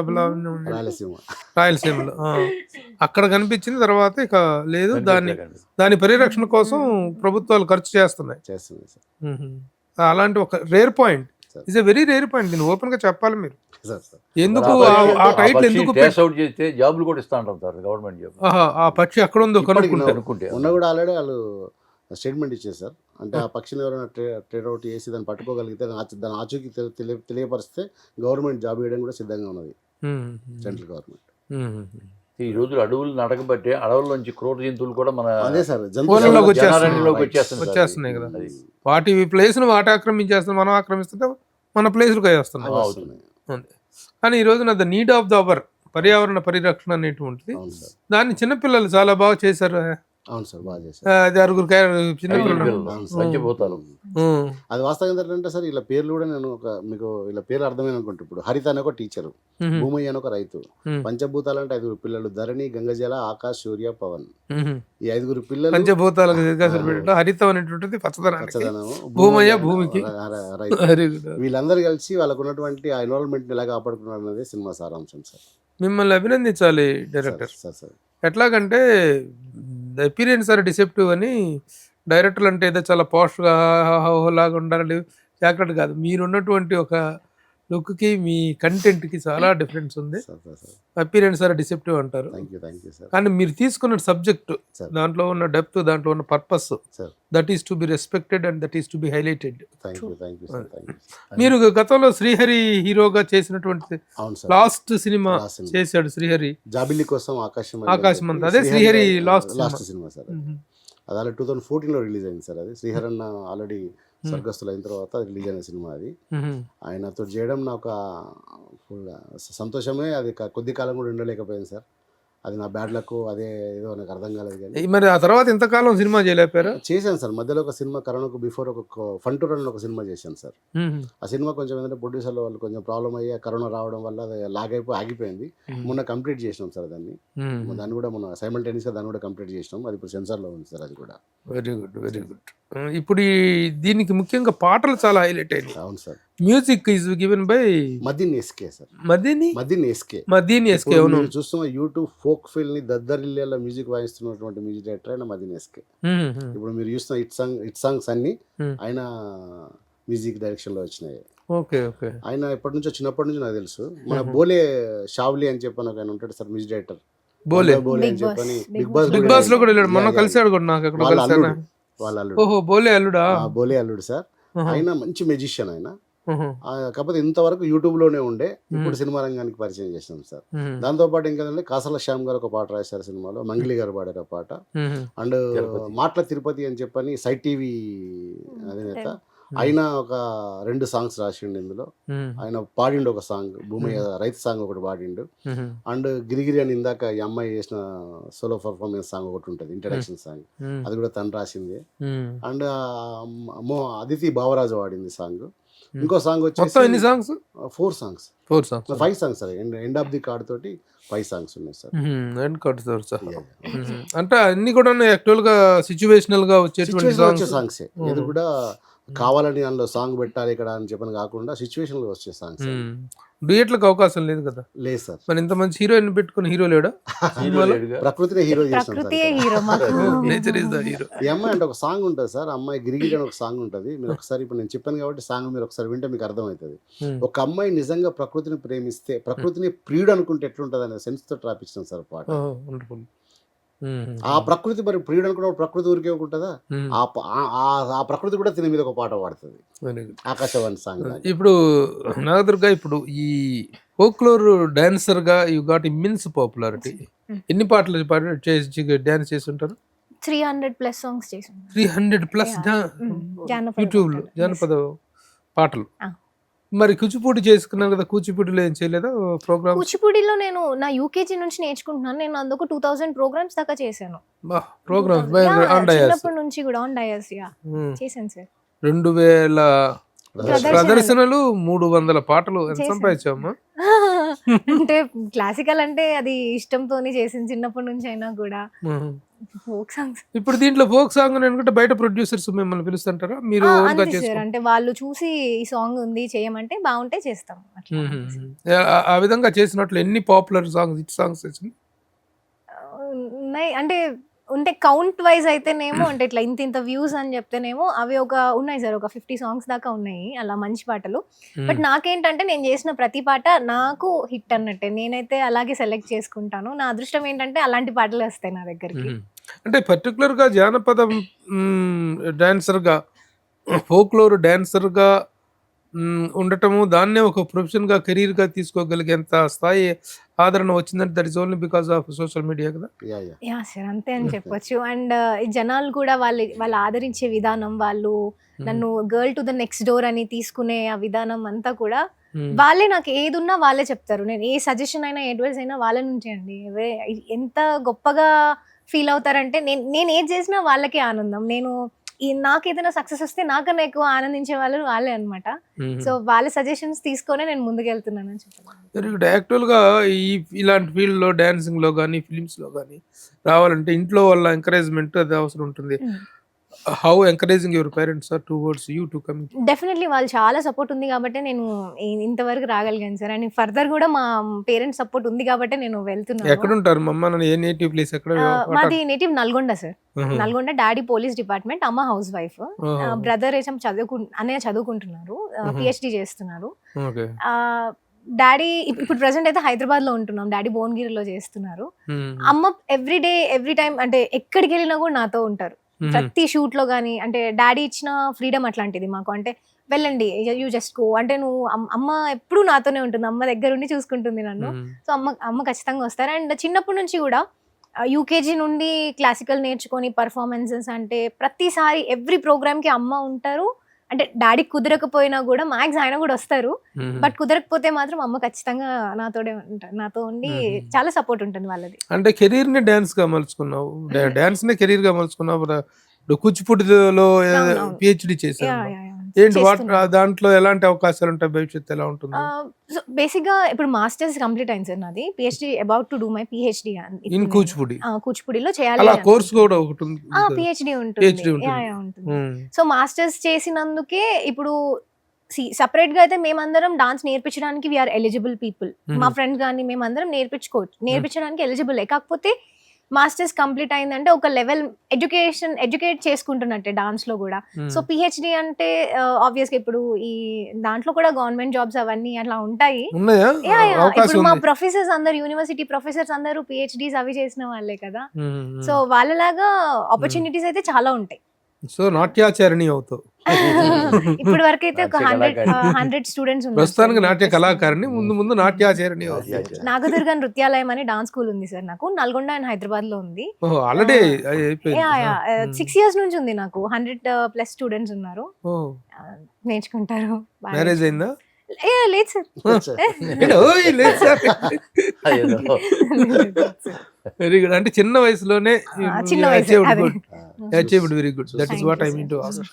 S2: రాయలసీమలో అక్కడ కనిపించింది. తర్వాత ఇక లేదు. దాని పరిరక్షణ కోసం ప్రభుత్వాలు ఖర్చు చేస్తున్నాయి సార్. అలాంటి ఒక rare point, it's a very rare point. దీన్ని ఓపెన్ గా చెప్పాలి మీరు. ఎందుకు ఆ టైటిల్ ఎందుకు
S5: చేస్తే జాబులు కూడా ఇస్తా ఉంటారు సార్, గవర్నమెంట్ జాబ్.
S2: ఆ పక్షి అక్కడ ఉందో కనుక్కుంటే
S3: ఉన్న కూడా ఆల్రెడీ వాళ్ళు స్టేట్మెంట్ ఇచ్చేది సార్. అంటే ఆ పక్షిని ఎవరైనా ట్రేడ్ అవుట్ చేసి దాన్ని పట్టుకోగలిగితే దాని ఆచూకీ తెలియపరిస్తే గవర్నమెంట్ జాబ్ ఇవ్వడం కూడా సిద్ధంగా ఉన్నది సెంట్రల్ గవర్నమెంట్.
S5: ఈ రోజులు అడవులు నడకబట్టే అడవుల్లోంచి క్రూర జంతువులు కూడా మన
S3: అదే సార్
S2: వచ్చేస్తున్నాయి కదా. వాటి ప్లేస్ ను వాటి ఆక్రమించేస్తున్నాం, మనం ఆక్రమిస్తుంటే మన ప్లేస్లకు వస్తున్నాయి. కానీ ఈ రోజున the need of the hour పర్యావరణ పరిరక్షణ అనేటువంటిది దాన్ని చిన్నపిల్లలు చాలా బాగా చేశారు.
S3: అవును సార్, బాగా చేశారు.
S2: అది 6 చిన్నపిల్లలు.
S3: అది వాస్తవం ఏంటంటే సార్ ఇలా పేర్లు కూడా నేను మీకు ఇలా పేర్లు అర్థమైన అనుకుంటా. ఇప్పుడు హరిత అని ఒక టీచరు, భూమయ్య అని ఒక రైతు, పంచభూతాలు అంటే 5 పిల్లలు, ధరణి, గంగజల, ఆకాశ్, సూర్య, పవన్. ఈ 5 పిల్లలు
S2: పంచభూతాలకు హరితం అనేటువంటిది పచ్చదనం, భూమయ్య భూమికి
S3: రైతు. వీళ్ళందరూ కలిసి వాళ్ళకు ఉన్నటువంటి ఆ ఎన్విరాన్మెంట్ ఎలా కాపాడుకున్నారు అనేది సినిమా సారాంశం సార్.
S2: మిమ్మల్ని అభినందించాలి డైరెక్టర్. ఎట్లాగంటే అపీరియన్స్ ఆర్ డిసెప్టివ్ అని డైరెక్టర్లు అంటే ఏదో చాలా పాష్గా లాగా ఉండాలి, జాగ్రత్త కాదు. మీరున్నటువంటి ఒక లుక్కి మీ కంటెంట్కి చాలా డిఫరెన్స్ ఉంది. అపీరియన్స్ ఆర్ డిసెప్టివ్ అంటారు, కానీ మీరు తీసుకున్న సబ్జెక్ట్, దాంట్లో ఉన్న డెప్త్, దాంట్లో ఉన్న purpose, that is to be respected and that is to be highlighted. మీరు గతంలో శ్రీహరి హీరోగా చేసినటువంటి లాస్ట్ సినిమా చేశాడు శ్రీహరి,
S3: జాబిల్లి కోసం
S2: ఆకాశం అంతా. అదే శ్రీహరి లాస్ట్
S3: సినిమా సార్. అది అలా 2014లో రిలీజ్ అయింది సార్. అది శ్రీహరి అన్న ఆల్రెడీ స్వర్గస్థులు అయిన తర్వాత రిలీజ్ అయిన సినిమా అది. ఆయనతో చేయడం నాకు ఫుల్ సంతోషమే. అది కొద్ది కాలం కూడా ఉండలేకపోయింది సార్. అది నా బ్యాడ్ లక్, అదే ఏదో నాకు అర్థం కాలేదు కానీ
S2: మరి ఆ తర్వాత ఇంతకాలం సినిమా చేయలేపారా?
S3: చేశాను సార్. మధ్యలో ఒక సినిమా కరోనాకు బిఫోర్ ఒక ఫన్ టు రన్ ఒక సినిమా చేశాను సార్. ఆ సినిమా కొంచెం ఏంటంటే ప్రొడ్యూసర్ల వాళ్ళు కొంచెం ప్రాబ్లం అయ్యి కరోనా రావడం వల్ల అది లాగ్ అయిపోయి ఆగిపోయింది. మొన్న కంప్లీట్ చేసినాం సార్ దాన్ని. దాన్ని కూడా మొన్న సైమల్టేనియస్గా దాన్ని కూడా కంప్లీట్ చేసినాం. అది ఇప్పుడు సెన్సార్లో ఉంది సార్ అది కూడా.
S2: Very good, very good. ఇప్పుడు దీనికి ముఖ్యంగా పాటలు చాలా హైలైట్ అయినాయి.
S3: అవును sir.
S2: Music is given by
S3: Madeen SK sir.
S2: Madeeni
S3: SK.
S2: Madeeni SK. అవును,
S3: చూస్తున్న యూట్యూబ్ ఫోక్ ఫీల్ ని దద్దరిల్లేలా మ్యూజిక్ వాయిస్తున్నటువంటి మ్యూజిక్ డైరెక్టర్ అయిన మదీన్ ఎస్కే. ఇప్పుడు మీరు చూస్తున్న హిట్ సాంగ్స్ అన్ని ఆయన మ్యూజిక్ డైరెక్షన్ లో వచ్చినాయి.
S2: Okay okay.
S3: ఆయన ఎప్పటి నుంచో చిన్నప్పటి నుంచి నాకు తెలుసు. మన బోలే షావ్లీ అని చెప్పని ఆయన ఉంటాడు సార్ మ్యూజిక్ డైరెక్టర్.
S2: బోలే
S3: అని చెప్పని
S2: బిగ్ బాస్ లో కూడా వెళ్ళాడు. మొన్న కలిసాడు కూడా నాకు అక్కడ కలిసాను.
S3: వాళ్ళ అల్లుడు.
S2: ఓహో, బోలే అల్లుడా?
S3: బోలే అల్లుడు సార్. ఆయన మంచి మెజిషియన్ ఆయన. కాకపోతే ఇంతవరకు యూట్యూబ్ లోనే ఉండే, ఇప్పుడు సినిమా రంగానికి పరిచయం చేసినాం సార్. దాంతో పాటు ఇంకా కాసల శ్యామ్ గారు ఒక పాట రాశారు సినిమాలో, మంగ్లీ గారు పాడారు పాట. అండ్ మాటల తిరుపతి అని చెప్పని సైట్ టీవీ అధినేత ఆయన ఒక 2 సాంగ్స్ రాసిండు ఇందులో. ఆయన పాడిండు ఒక సాంగ్, భూమయ్య రైతు సాంగ్ ఒకటి పాడిండు. అండ్ గిరిగిరి అని ఇందాక ఈ అమ్మాయి చేసిన సోలో పర్ఫార్మెన్స్ సాంగ్ ఒకటి ఉంటుంది, ఇంట్రడక్షన్ సాంగ్, అది కూడా తను రాసింది. అండ్ అదితి బావరాజు వాడింది సాంగ్. ఇంకో సాంగ్ వచ్చి
S2: 4 songs
S3: 5 songs sir. End of the card తోటి 5 సాంగ్స్ ఉన్నాయి సార్.
S2: అంటే అన్ని కూడా యాక్చువల్ గా సిచ్యువేషనల్ గా వచ్చేటువంటి
S3: సాంగ్స్. ఇది కూడా కావాలని అందులో సాంగ్ పెట్టాలి ఇక్కడ అని చెప్పని కాకుండా సిచ్యువేషన్ లో వచ్చే సాంగ్స్.
S2: డ్యూయట్లకు అవకాశం లేదు కదా?
S3: లేదు సార్.
S2: మరి ఇంత మంచి హీరోయిన్ పెట్టుకుని హీరో లేడా?
S3: ప్రకృతినే హీరో చేసాం
S2: నేచర్ ఇస్ ద హీరో.
S3: ఈ అమ్మాయి అంటే ఒక సాంగ్ ఉంటుంది సార్, అమ్మాయి గిరిగిరి అని ఒక సాంగ్ ఉంటుంది. మీరు ఒకసారి ఇప్పుడు నేను చెప్పాను కాబట్టి సాంగ్ మీరు ఒకసారి వింటే మీకు అర్థమవుతుంది. ఒక అమ్మాయి నిజంగా ప్రకృతిని ప్రేమిస్తే, ప్రకృతిని ప్రియుడు అనుకుంటే ఎట్లుంటది అనే సెన్స్ తో ట్రాపించాం సార్ పాట. ఆ ప్రకృతి మరి ప్రియుడు అనుకున్నప్పుడు ప్రకృతి ఊరికే ఉంటుందా? ఆ ప్రకృతి కూడా తిని మీద ఒక పాట పాడుతుంది, ఆకాశవాణి సాంగ్.
S2: ఇప్పుడు నాగదుర్గ, ఇప్పుడు ఈ ఫోక్లోర్ డాన్సర్ గా యు గాట్ ఇమ్మెన్స్ పాపులారిటీ. ఎన్ని పాటలు డాన్స్ చేసి ఉంటారు?
S4: 300+ సాంగ్స్ చేసాను.
S2: 300+ యూట్యూబ్ లో జానపద పాటలు. మరి కూచిపూడి చేసుకున్నాను కదా, కూచిపూడిలో ఏం చేయలేదా ప్రోగ్రామ్?
S4: కూచిపూడిలో నేను నా యూకేజీ నుంచి నేర్చుకుంటున్నాను. నేను అందుకు 2000 ప్రోగ్రామ్స్ దాకా చేశాను. చిన్నప్పటి నుంచి కూడా ఆన్ డయాస్ చేశాను సార్.
S2: 2000 ప్రదర్శనలు, 300 పాటలు. ఎంత సంపాదించామా?
S4: అంటే క్లాసికల్ అంటే అది ఇష్టంతోనే చేసింది చిన్నప్పటి నుంచి అయినా కూడా. ఫోక్ సాంగ్స్
S2: ఇప్పుడు దీంట్లో ఫోక్ సాంగ్ అనుకుంటే బయట ప్రొడ్యూసర్స్ మిమ్మల్ని పిలుస్తుంటారా? మీరు
S4: అంటే వాళ్ళు చూసి ఈ సాంగ్ ఉంది చేయమంటే బాగుంటే చేస్తాం.
S2: ఆ విధంగా చేసినట్లు ఎన్ని పాపులర్ సాంగ్స్, హిట్ సాంగ్స్
S4: ఉన్నాయి? అంటే ఉంటే కౌంట్ వైజ్ అయితేనేమో అంటే ఇట్లా ఇంత వ్యూస్ అని చెప్తేనేమో అవి ఒక ఉన్నాయి సార్, ఒక 50 సాంగ్స్ దాకా ఉన్నాయి అలా మంచి పాటలు. బట్ నాకేంటంటే నేను చేసిన ప్రతి పాట నాకు హిట్ అన్నట్టే, నేనైతే అలాగే సెలెక్ట్ చేసుకుంటాను. నా అదృష్టం ఏంటంటే అలాంటి పాటలు వస్తాయి నా దగ్గరికి.
S2: అంటే పర్టికులర్ గా జానపద డాన్సర్ గా, ఫోక్లోర్ డాన్సర్ గా ఉండటము, దాన్నే ఒక ప్రొఫెషన్ గా, కెరీర్ గా తీసుకోగలిగేంత స్థాయి ఆదరణ వచ్చిందంటే that is only because of social media కదా?
S4: యా సార్, అంతే అని చెప్పొచ్చు. అండ్ జనాలు కూడా వాళ్ళు ఆదరించే విధానం, వాళ్ళు నన్ను girl to the next door అని తీసుకునే ఆ విధానం అంతా కూడా వాళ్ళే, నాకు ఏది ఉన్నా వాళ్ళే చెప్తారు. నేను ఏ సజెషన్ అయినా, అడ్వైస్ అయినా వాళ్ళ నుంచే అండి. ఎంత గొప్పగా ఫీల్ అవుతారంటే నేను ఏది చేసినా వాళ్ళకే ఆనందం. నాకు ఏదైనా సక్సెస్ వస్తే నాకన్నా ఎక్కువ ఆనందించే వాళ్ళు వాళ్ళే అనమాట. సో వాళ్ళ సజెషన్స్ తీసుకొని నేను ముందుకెళ్తున్నాను అని చెప్పాను.
S2: Very good. యాక్చువల్గా ఇలాంటి ఫీల్డ్లో, డాన్సింగ్లో కానీ, ఫిలిమ్స్లో కానీ రావాలంటే ఇంట్లో వాళ్ళ ఎంకరేజ్మెంట్ అది అవసరం ఉంటుంది. How encouraging your parents are towards you to coming?
S4: Definitely వాళ్ళు చాలా సపోర్ట్ ఉంది కాబట్టి నేను ఇంతవరకు రాగలిగాను సార్. అండ్ ఫర్దర్ కూడా మా పేరెంట్స్ సపోర్ట్ ఉంది కాబట్టి నేను వెళ్తున్నాను.
S2: ఎక్కడ ఉంటారు మమ్మ? ఏ నేటివ్ ప్లేస్ ఎక్కడ?
S4: మాది native Nalgonda sir. Nalgonda. Daddy police department, అమ్మ హౌస్ వైఫ్. బ్రదర్ అన్నయ్య చదువుకుంటున్నారు, PhD చేస్తున్నారు. డాడీ ఇప్పుడు ప్రెసెంట్ అయితే హైదరాబాద్ లో ఉంటున్నాం. డాడీ భువనగిరిలో చేస్తున్నారు. అమ్మ ఎవ్రీ టైం అంటే ఎక్కడికి వెళ్ళినా కూడా నాతో ఉంటారు. ప్రతి షూట్ లో కానీ, అంటే డాడీ ఇచ్చిన ఫ్రీడమ్ అట్లాంటిది మాకు. అంటే వెళ్ళండి, యూ జస్ట్ గో అంటే నువ్వు, అమ్మ ఎప్పుడు నాతోనే ఉంటుంది, అమ్మ దగ్గర ఉండి చూసుకుంటుంది నన్ను. సో అమ్మ ఖచ్చితంగా వస్తారు. అండ్ చిన్నప్పటి నుంచి కూడా యూకేజీ నుండి క్లాసికల్ నేర్చుకొని పర్ఫార్మెన్సెస్ అంటే ప్రతిసారి ఎవ్రీ ప్రోగ్రామ్కి అమ్మ ఉంటారు. అంటే డాడీ కుదరకపోయినా కూడా మ్యాక్స్ ఆయన కూడా వస్తారు, బట్ కుదరకపోతే మాత్రం అమ్మ ఖచ్చితంగా నాతోనే ఉంటారు, నాతో ఉండి చాలా సపోర్ట్ ఉంటుంది వాళ్ళది.
S2: అంటే కెరీర్ ని డాన్స్ గా మలుచుకున్నావు, డాన్స్ నే కెరీర్ గా మలుచుకున్నావు. ఇప్పుడు కూచిపూడిలో పిహెచ్డి చేశావు. ఏంటి దాంట్లో ఎలాంటి అవకాశాలు ఉంటాయి, భవిష్యత్తు ఎలా ఉంటుంది?
S4: బేసిక్ గా ఇప్పుడు మాస్టర్స్ కంప్లీట్ అయింది సార్ నాది, PhD about to do my PhD
S2: in Kuchipudi.
S4: కూచిపూడిలో చేయాలి,
S2: అలా కోర్స్ కూడా ఒకటి ఉంది,
S4: పిహెచ్డి
S2: PhD
S4: ఉంటుంది. సో మాస్టర్స్ చేసినందుకే ఇప్పుడు సపరేట్ గా అయితే మేమందరం డాన్స్ నేర్పించడానికి వీఆర్ ఎలిజిబుల్ పీపుల్, మా ఫ్రెండ్స్ కానీ మేమందరం నేర్పించడానికి ఎలిజిబుల్. కాకపోతే మాస్టర్స్ కంప్లీట్ అయిందంటే ఒక లెవెల్ ఎడ్యుకేట్ చేసుకుంటున్నట్టే డాన్స్ లో కూడా. సో పిహెచ్డి అంటే ఆబ్వియస్ గా ఇప్పుడు ఈ దాంట్లో కూడా గవర్నమెంట్ జాబ్స్ అవన్నీ అట్లా ఉంటాయి. ఇప్పుడు మా ప్రొఫెసర్స్ అందరు, యూనివర్సిటీ ప్రొఫెసర్స్ అందరూ పిహెచ్డీస్ అవి చేసిన వాళ్ళే కదా, సో వాళ్ళలాగా ఆపర్చునిటీస్ అయితే చాలా ఉంటాయి.
S2: సో నాట్యాచారిణి అవుతావు
S4: ఇప్పటి వరకు అయితే ఒక 100 స్టూడెంట్స్ ఉన్నారు.
S2: ప్రస్తుతానికి నాట్య కళాకారిణి, ముందు ముందు నాట్యాచారిణి అవుతావు.
S4: నాగదుర్గ నృత్యాలయం అని డాన్స్ స్కూల్ ఉంది సార్ నాకు, నల్గొండ అండ్ హైదరాబాద్ లో ఉంది.
S2: ఆల్రెడీ
S4: 6 years నుంచి ఉంది నాకు. 100+ స్టూడెంట్స్ ఉన్నారు, నేర్చుకుంటారు.
S2: మ్యారేజ్ అయిందా?
S4: లేదు సార్.
S2: Very good. అంటే చిన్న వయసులోనే very good. That is what I mean to ask.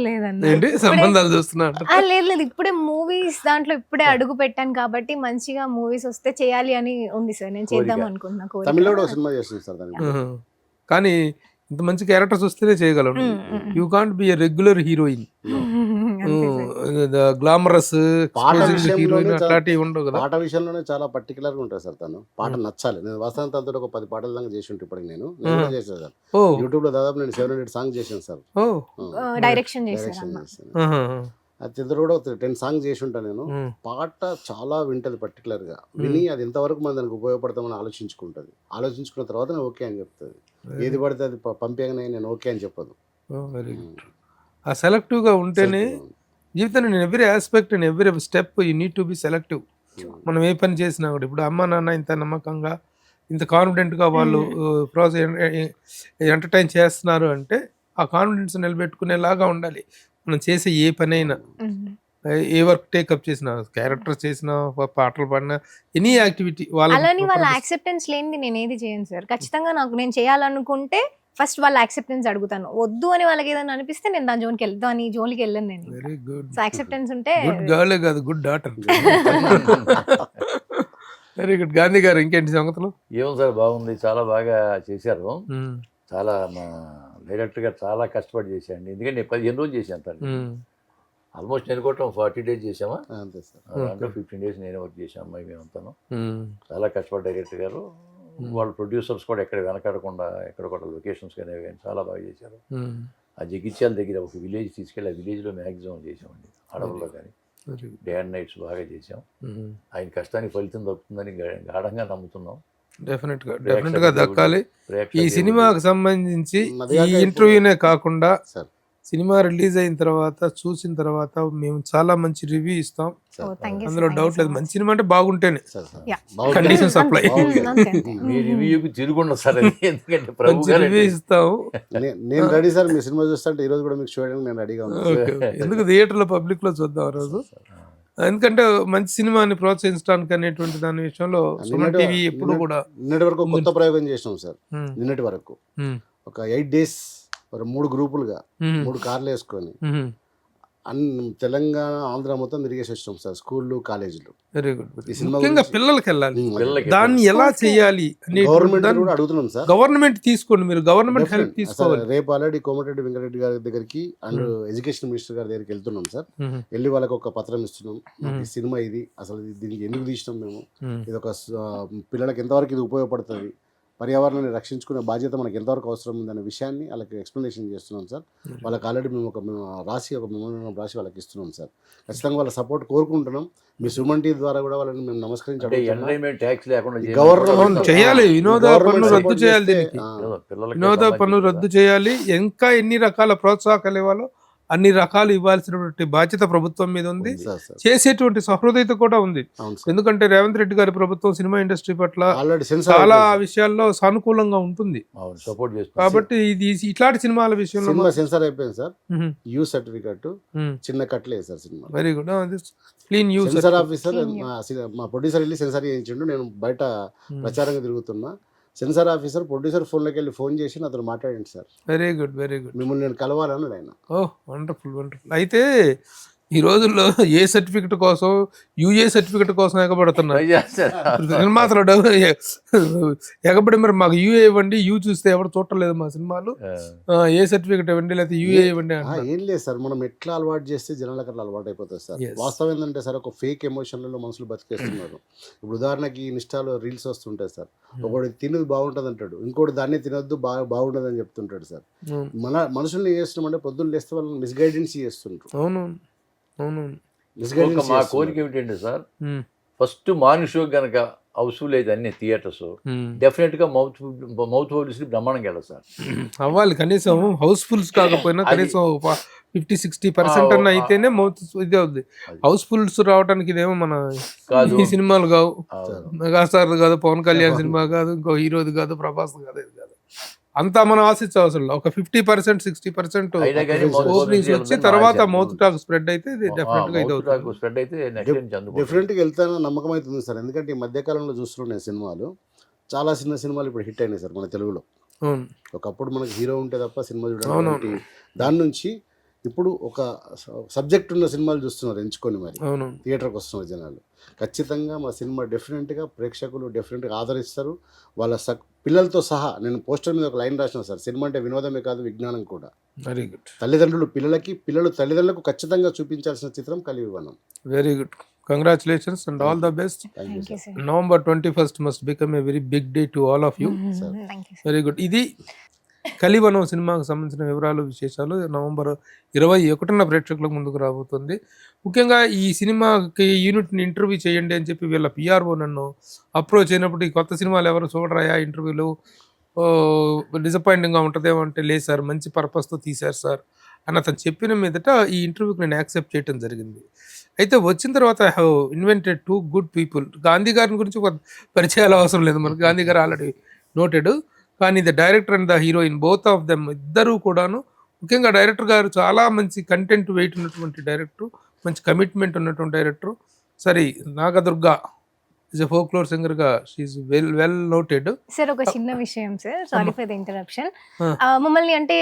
S4: లేదండి,
S2: సంబంధాలు చూస్తున్నా?
S4: లేదు, ఇప్పుడే మూవీస్ దాంట్లో ఇప్పుడే అడుగు పెట్టాను కాబట్టి మంచిగా మూవీస్ వస్తే చేయాలి అని ఉంది సార్. నేను చేద్దాం అనుకుంటున్నా.
S2: కానీ ఇంత మంచి క్యారెక్టర్స్ వస్తేనే చేయగలను. You can't be a regular heroine, glamorous heroine అట్లాంటివి ఉండవు కదా.
S3: పాట విషయంలోనే చాలా పర్టికులర్ గా ఉంటుంది సార్. తను పాట నచ్చాలి. నేను వసంత అంతా ఒక 10 పాటల దాకా చేసి ఉంటే ఇప్పటికి నేను చేశాను సార్. యూట్యూబ్ లో దాదాపు నేను 700 సాంగ్ చేశాను సార్.
S4: డైరెక్షన్ చేశాను.
S3: అది కూడా 10 సాంగ్స్ చేసి ఉంటాను నేను. పాట చాలా వింటది పర్టికులర్ గా, విని అది ఎంతవరకు మన దానికి ఉపయోగపడతామని ఆలోచించుకున్న తర్వాత నేను ఓకే అని చెప్తుంది. ఏది పడితే అది పంపేగానే నేను ఓకే అని చెప్పదు.
S2: Very good. ఆ సెలెక్టివ్ గా ఉంటేనే జీవితంలో నేను every aspect and every step you need to be selective. మనం ఏ పని చేసినా కూడా ఇప్పుడు అమ్మ నాన్న ఇంత నమ్మకంగా, ఇంత కాన్ఫిడెంట్గా వాళ్ళు ఎంటర్టైన్ చేస్తున్నారు అంటే ఆ కాన్ఫిడెన్స్ నిలబెట్టుకునేలాగా ఉండాలి మనం చేసే ఏ పని అయినా. ఏ వర్క్ టేకప్ చేసినా, క్యారెక్టర్ చేసినా, పాటలు పాడినా, ఎనీ యాక్టివిటీ
S4: అలాని వాళ్ళ యాక్సెప్టెన్స్ లేనిది నేను ఏది చేయను సార్. ఖచ్చితంగా నాకు నేను చేయాలనుకుంటే ఫస్ట్ వాళ్ళ యాక్సెప్టెన్స్ అడుగుతాను. వద్దు అని వాళ్ళకి ఏదైనా అనిపిస్తే నేను దాని జోన్కి వెళ్ళను నేను.
S2: Very good.
S4: సో యాక్సెప్టెన్స్ ఉంటే
S2: గుడ్ గర్ల్ కాదు, good daughter. Very good. Gandhi గారు ఇంకేంటి సంగతులు?
S5: ఏమో సార్, బాగుంది, చాలా బాగా చేశారు. చాలా మా డైరెక్టర్ గారు చాలా కష్టపడి చేశాండి. ఎందుకంటే నేను 15 రోజులు చేశాను తను. ఆల్మోస్ట్ నేను కూడా 40 days చేసామా,
S3: అంతే సార్.
S5: అంటే 15 days నేనే వర్క్ చేసాం అమ్మాయి మేమంతాను. చాలా కష్టపడి డైరెక్టర్ గారు, వాళ్ళ ప్రొడ్యూసర్స్ కూడా ఎక్కడ వెనకాడకుండా ఎక్కడ కూడా లొకేషన్స్ కానీ చాలా బాగా చేశారు. ఆ జగిత్యాల దగ్గర ఒక విలేజ్ తీసుకెళ్ళి ఆ విలేజ్లో మ్యాక్సిమం చేసామండి. అడవుల్లో కానీ డే అండ్ నైట్స్ బాగా చేసాం. ఆయన కష్టానికి ఫలితం దక్కుతుందని గాఢంగా నమ్ముతున్నాం.
S2: డెఫినెట్ గా దక్కాలి. ఈ సినిమాకి సంబంధించి ఈ ఇంటర్వ్యూనే కాకుండా సినిమా రిలీజ్ అయిన తర్వాత చూసిన తర్వాత మేము చాలా మంచి రివ్యూ ఇస్తాం, అందులో డౌట్ లేదు. మంచి సినిమా అంటే బాగుంటేనే కండిషన్ సప్లై
S5: మీ రివ్యూకి తిరుగుండ సార్, ఎందుకంటే
S2: మంచి రివ్యూ ఇస్తాం.
S3: నేను రెడీ సార్, మీ సినిమా చూస్తుంటే ఈ రోజు కూడా మీకు చూడడానికి నేను రెడీగా ఉన్నాను.
S2: ఎందుకు థియేటర్ లో పబ్లిక్ లో చూద్దాం ఆ రోజు, ఎందుకంటే మంచి సినిమాని ప్రోత్సహించడానికి అనేటువంటి దాని విషయంలో సుమన్ టీవీ ఎప్పుడు కూడా.
S3: నిన్నటి వరకు కొత్త ప్రయోగం చేసినాం సార్. నిన్నటి వరకు ఒక 8 days 3 గ్రూపులుగా 3 కార్లు వేసుకొని తెలంగాణ ఆంధ్ర మొత్తం తిరిగేసి వచ్చాం సార్, స్కూళ్ళు కాలేజీలు.
S2: Very good. ముఖ్యంగా పిల్లలకి వెళ్ళాలి, దాన్ని ఎలా చేయాలి
S3: గవర్నమెంట్ కూడా అడుగుతున్నాం సార్.
S2: గవర్నమెంట్ తీసుకోండి, మీరు గవర్నమెంట్ హెల్ప్ తీసుకోవాలి.
S3: రేపు ఆల్రెడీ కోమటిరెడ్డి వెంకటరెడ్డి గారి దగ్గరికి అండ్ ఎడ్యుకేషన్ మినిస్టర్ గారి దగ్గరికి వెళ్తున్నాం సార్. వెళ్ళి వాళ్ళకి ఒక పత్రం ఇస్తున్నాం, ఈ సినిమా ఇది అసలు దీనికి ఎందుకు తీసినాం మేము, ఇది ఒక పిల్లలకి ఎంతవరకు ఇది ఉపయోగపడుతుంది, పర్యావరణాన్ని రక్షించుకునే బాధ్యత మనకి ఎంతవరకు అవసరం ఉందనే విషయాన్ని వాళ్ళకి ఎక్స్ప్లెనేషన్ చేస్తున్నాం సార్. వాళ్ళకి ఆల్రెడీ మేము ఒక మెమోరాండం రాసి వాళ్ళకి ఇస్తున్నాం సార్. ఖచ్చితంగా వాళ్ళ సపోర్ట్ కోరుకుంటున్నాం. మీ సుమన్ టీవీ ద్వారా కూడా వాళ్ళని మేము నమస్కరించాలి.
S2: గవర్నమెంట్ చేయాలి, వినోద పన్ను రద్దు చేయాలి, దీనికి వినోద పన్ను రద్దు చేయాలి. ఇంకా ఎన్ని రకాల ప్రోత్సాహకాలు ఇవ్వాలో అన్ని రకాలు ఇవ్వాల్సినటువంటి బాధ్యత ప్రభుత్వం మీద ఉంది,
S3: సార్
S2: చేసేటువంటి సహృదయత కూడా ఉంది.
S3: అవును సార్.
S2: ఎందుకంటే రేవంత్ రెడ్డి గారి ప్రభుత్వం సినిమా ఇండస్ట్రీ పట్ల
S3: ఆల్రెడీ సెన్సార్
S2: చాలా విషయాల్లో సానుకూలంగా ఉంటుంది.
S5: సపోర్ట్ చేస్తాం
S2: కాబట్టి ఇది ఇట్లాంటి సినిమాల విషయంలో
S3: సినిమా సెన్సార్ అయిపోయింది సార్. యూ సర్టిఫికెట్ చిన్న కట్లేదు sir cinema.
S2: Very good. Clean యూస్.
S3: సెన్సార్ ఆఫీసర్ మా ప్రొడ్యూసర్ వెళ్ళి సెన్సార్ చేయించిండు. నేను బయట ప్రచారంగా తిరుగుతున్నా. సెన్సార్ ఆఫీసర్ ప్రొడ్యూసర్ ఫోన్లోకి వెళ్ళి ఫోన్ చేసి నాతో మాట్లాడండి sir,
S2: very good, very good.
S3: మిమ్మల్ని నేను కలవాలన్నాడు ఆయన.
S2: ఓహ్, వండర్ఫుల్, వండర్ఫుల్. అయితే ఈ రోజుల్లో ఏ సర్టిఫికెట్ కోసం, యూఏ సర్టిఫికెట్ కోసం ఎగబడుతున్నారు నిర్మాతలు. ఎగబడి మరి మాకు యూఏ ఇవ్వండి, యూ చూస్తే ఎవరు చూడలేదు మా సినిమాలు, ఏ సర్టిఫికెట్ ఇవ్వండి లేకపోతే యూఏ ఇవ్వండి అంటారు.
S3: ఏం లేదు సార్, మనం ఎట్లా అలవాటు చేస్తే జనాలకు అట్లా అలవాటు అయిపోతుంది సార్.
S2: Yes.
S3: వాస్తవం ఏంటంటే సార్, ఒక ఫేక్ ఎమోషన్లలో మనుషులు బతికేస్తున్నారు. ఇప్పుడు ఉదాహరణకి ఇన్స్టాలో రీల్స్ వస్తుంటాయి సార్, ఒకటి తినదు బాగుంటుంది అంటాడు, ఇంకోటి దాన్ని తినొద్దు బాగుండదు అని చెప్తుంటాడు సార్. మనుషుల్ని చేస్తున్నామంటే పొద్దున్న లేస్తే వాళ్ళని మిస్గైడెన్స్ చేస్తుంటారు.
S2: అవును, అవును.
S5: మా కోరిక ఏమిటంటే సార్, ఫస్ట్ మార్నింగ్ షో కనుక హౌస్ఫుల్ అయితే అన్ని థియేటర్స్ డెఫినెట్ గా మౌత్ పబ్లిసిటీ బ్రహ్మాండంగా వెళ్ళదు సార్.
S2: అవ్వాలి, కనీసం హౌస్ఫుల్స్ కాకపోయినా కనీసం 50-60% అన్న అయితేనే మౌత్ ఇది అవుద్ది. హౌస్ఫుల్స్ రావడానికి ఇదేమో మన ఈ సినిమాలు కావు, మెగాస్టార్ కాదు, పవన్ కళ్యాణ్ సినిమా కాదు, ఇంకో హీరోది కాదు, ప్రభాస్ కాదు, ఇది కాదు. అంతా మనం ఆశించే అవసరం లేదు. ఒక 50% 60% ఓపెనింగ్స్ వచ్చి తర్వాత మౌత్ టాక్ స్ప్రెడ్ అయితే ఇది డెఫినెట్ గా ఇది అవుతుంది.
S5: స్ప్రెడ్ అయితే
S3: డెఫినెట్ గా వెళ్తానని నమ్మకం అవుతుంది సార్. ఎందుకంటే ఈ మధ్యకాలంలో చూస్తున్నాను సినిమాలు, చాలా చిన్న సినిమాలు ఇప్పుడు హిట్ అయినాయి సార్ మన తెలుగులో. ఒకప్పుడు మనకి హీరో ఉంటే తప్ప సినిమా చూడాలి, దాని నుంచి ఇప్పుడు ఒక సబ్జెక్ట్ ఉన్న సినిమాలు చూస్తున్నారు ఎంచుకొని, మరి థియేటర్కి వస్తున్నారు జనాలు. ఖచ్చితంగా మా సినిమా డెఫినెట్గా ప్రేక్షకులు డెఫినెట్గా ఆదరిస్తారు. వాళ్ళ పిల్లలతో సహా. నేను పోస్టర్ మీద ఒక లైన్ రాసిన సార్, సినిమా అంటే వినోదమే కాదు విజ్ఞానం కూడా.
S2: Very good.
S3: తల్లిదండ్రులు పిల్లలకి, పిల్లలు తల్లిదండ్రులకు ఖచ్చితంగా చూపించాల్సిన చిత్రం కలియుగనం.
S2: Very good. Congratulations and all the best.
S3: Thank you, sir.
S2: November 21st must become a very big day to all of you. Very good. ఇది కలివనం సినిమాకు సంబంధించిన వివరాలు, విశేషాలు నవంబర్ 21న ప్రేక్షకులకు ముందుకు రాబోతుంది. ముఖ్యంగా ఈ సినిమాకి యూనిట్ని ఇంటర్వ్యూ చేయండి అని చెప్పి వీళ్ళ పిఆర్ఓ నన్ను అప్రోచ్ అయినప్పుడు, ఈ కొత్త సినిమాలు ఎవరు చూడరాయా ఇంటర్వ్యూలు, డిసప్పాయింటింగ్గా ఉంటుందేమో అంటే, లేదు సార్ మంచి పర్పస్తో తీశారు సార్ అని అతను చెప్పిన మీదట ఈ ఇంటర్వ్యూకి నేను యాక్సెప్ట్ చేయడం జరిగింది. అయితే వచ్చిన తర్వాత I have invented 2 good people. Gandhi గారిని గురించి ఒక పరిచయాలు అవసరం లేదు మనకు, గాంధీ గారు ఆల్రెడీ నోటెడ్. కానీ the director and the heroine both of them, ఇద్దరు కూడాను, ముఖ్యంగా డైరెక్టర్ గారు చాలా మంచి కంటెంట్ వెయిట్ ఉన్నటువంటి డైరెక్టర్, మంచి కమిట్మెంట్ ఉన్నటువంటి డైరెక్టర్. సరే, Nagadurga is a folklore singer గా షీఈ్ వెల్ నోటెడ్.
S4: సార్ ఒక చిన్న విషయం sir, sorry for the interruption. మమ్మల్ని అంటే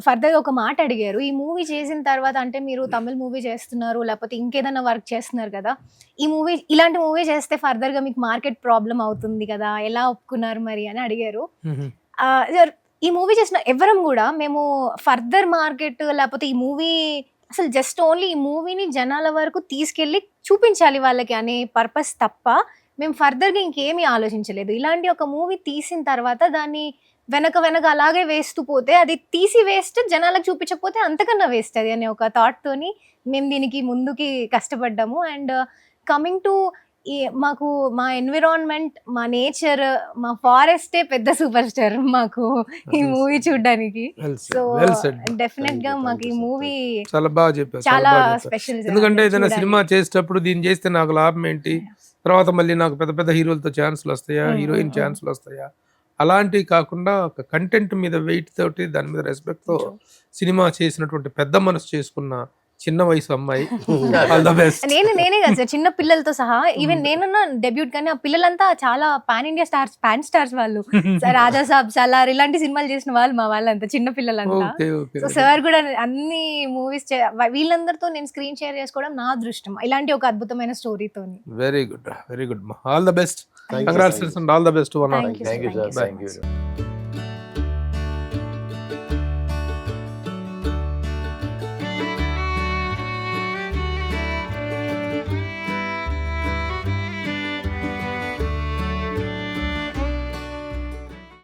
S4: ఫర్దర్ గా ఒక మాట అడిగారు, ఈ మూవీ చేసిన తర్వాత అంటే మీరు తమిళ మూవీ చేస్తున్నారు లేకపోతే ఇంకేదైనా వర్క్ చేస్తున్నారు కదా, ఈ మూవీ ఇలాంటి మూవీ చేస్తే ఫర్దర్ గా మీకు మార్కెట్ ప్రాబ్లం అవుతుంది కదా, ఎలా ఒప్పుకున్నారు మరి అని అడిగారు. సార్ ఈ మూవీ చేసిన ఎవరం కూడా మేము ఫర్దర్ మార్కెట్ లేకపోతే ఈ మూవీ అసలు జస్ట్ ఓన్లీ ఈ మూవీని జనాల వరకు తీసుకెళ్ళి చూపించాలి వాళ్ళకి అనే పర్పస్ తప్ప మేము ఫర్దర్గా ఇంకేమీ ఆలోచించలేదు. ఇలాంటి ఒక మూవీ తీసిన తర్వాత దాన్ని వెనక అలాగే వేస్తూ పోతే అది తీసి వేస్ట్, జనాలకు చూపించకపోతే అంతకన్నా వేస్ట్ అది అనే ఒక థాట్తోని మేము దీనికి ముందుకి కష్టపడ్డాము. అండ్ కమింగ్ టు మాకు మా ఎన్విరాన్మెంట్, మా నేచర్, మా ఫారెస్టే పెద్ద సూపర్ స్టార్ మాకు ఈ మూవీ చూడడానికి. సో డెఫినెట్ గా మాకు ఈ మూవీ
S2: చాలా బాగా చెప్పారు,
S4: చాలా స్పెషల్.
S2: ఎందుకంటే ఏదైనా సినిమా చేసేటప్పుడు దీన్ని చేస్తే నాకు లాభం ఏంటి, తర్వాత మళ్ళీ నాకు పెద్ద పెద్ద హీరోలతో ఛాన్సులు వస్తాయా, హీరోయిన్ ఛాన్సులు వస్తాయా, అలాంటివి కాకుండా ఒక కంటెంట్ మీద వెయిట్ తోటి, దాని మీద రెస్పెక్ట్తో సినిమా చేసినటువంటి పెద్ద మనసు చేసుకున్న చిన్న వయసు అమ్మాయి.
S4: నేనే కదా సార్, చిన్న పిల్లలతో సహా, ఈవెన్ నేనన్నా డెబ్యూట్, కానీ ఆ పిల్లలంతా చాలా pan India stars, pan stars వాళ్ళు. రాజా సాబ్, సలార్ ఇలాంటి సినిమాలు చేసిన వాళ్ళు మా వాళ్ళంతా చిన్న పిల్లలంతా. సో సార్ కూడా అన్ని మూవీస్, వీళ్ళందరితో నేను స్క్రీన్ షేర్ చేసుకోవడం నా అదృష్టం, ఇలాంటి ఒక అద్భుతమైన స్టోరీతో.
S2: Very good, very good. All the best. Congratulations and all the best.
S5: Thank you sir. Thank you.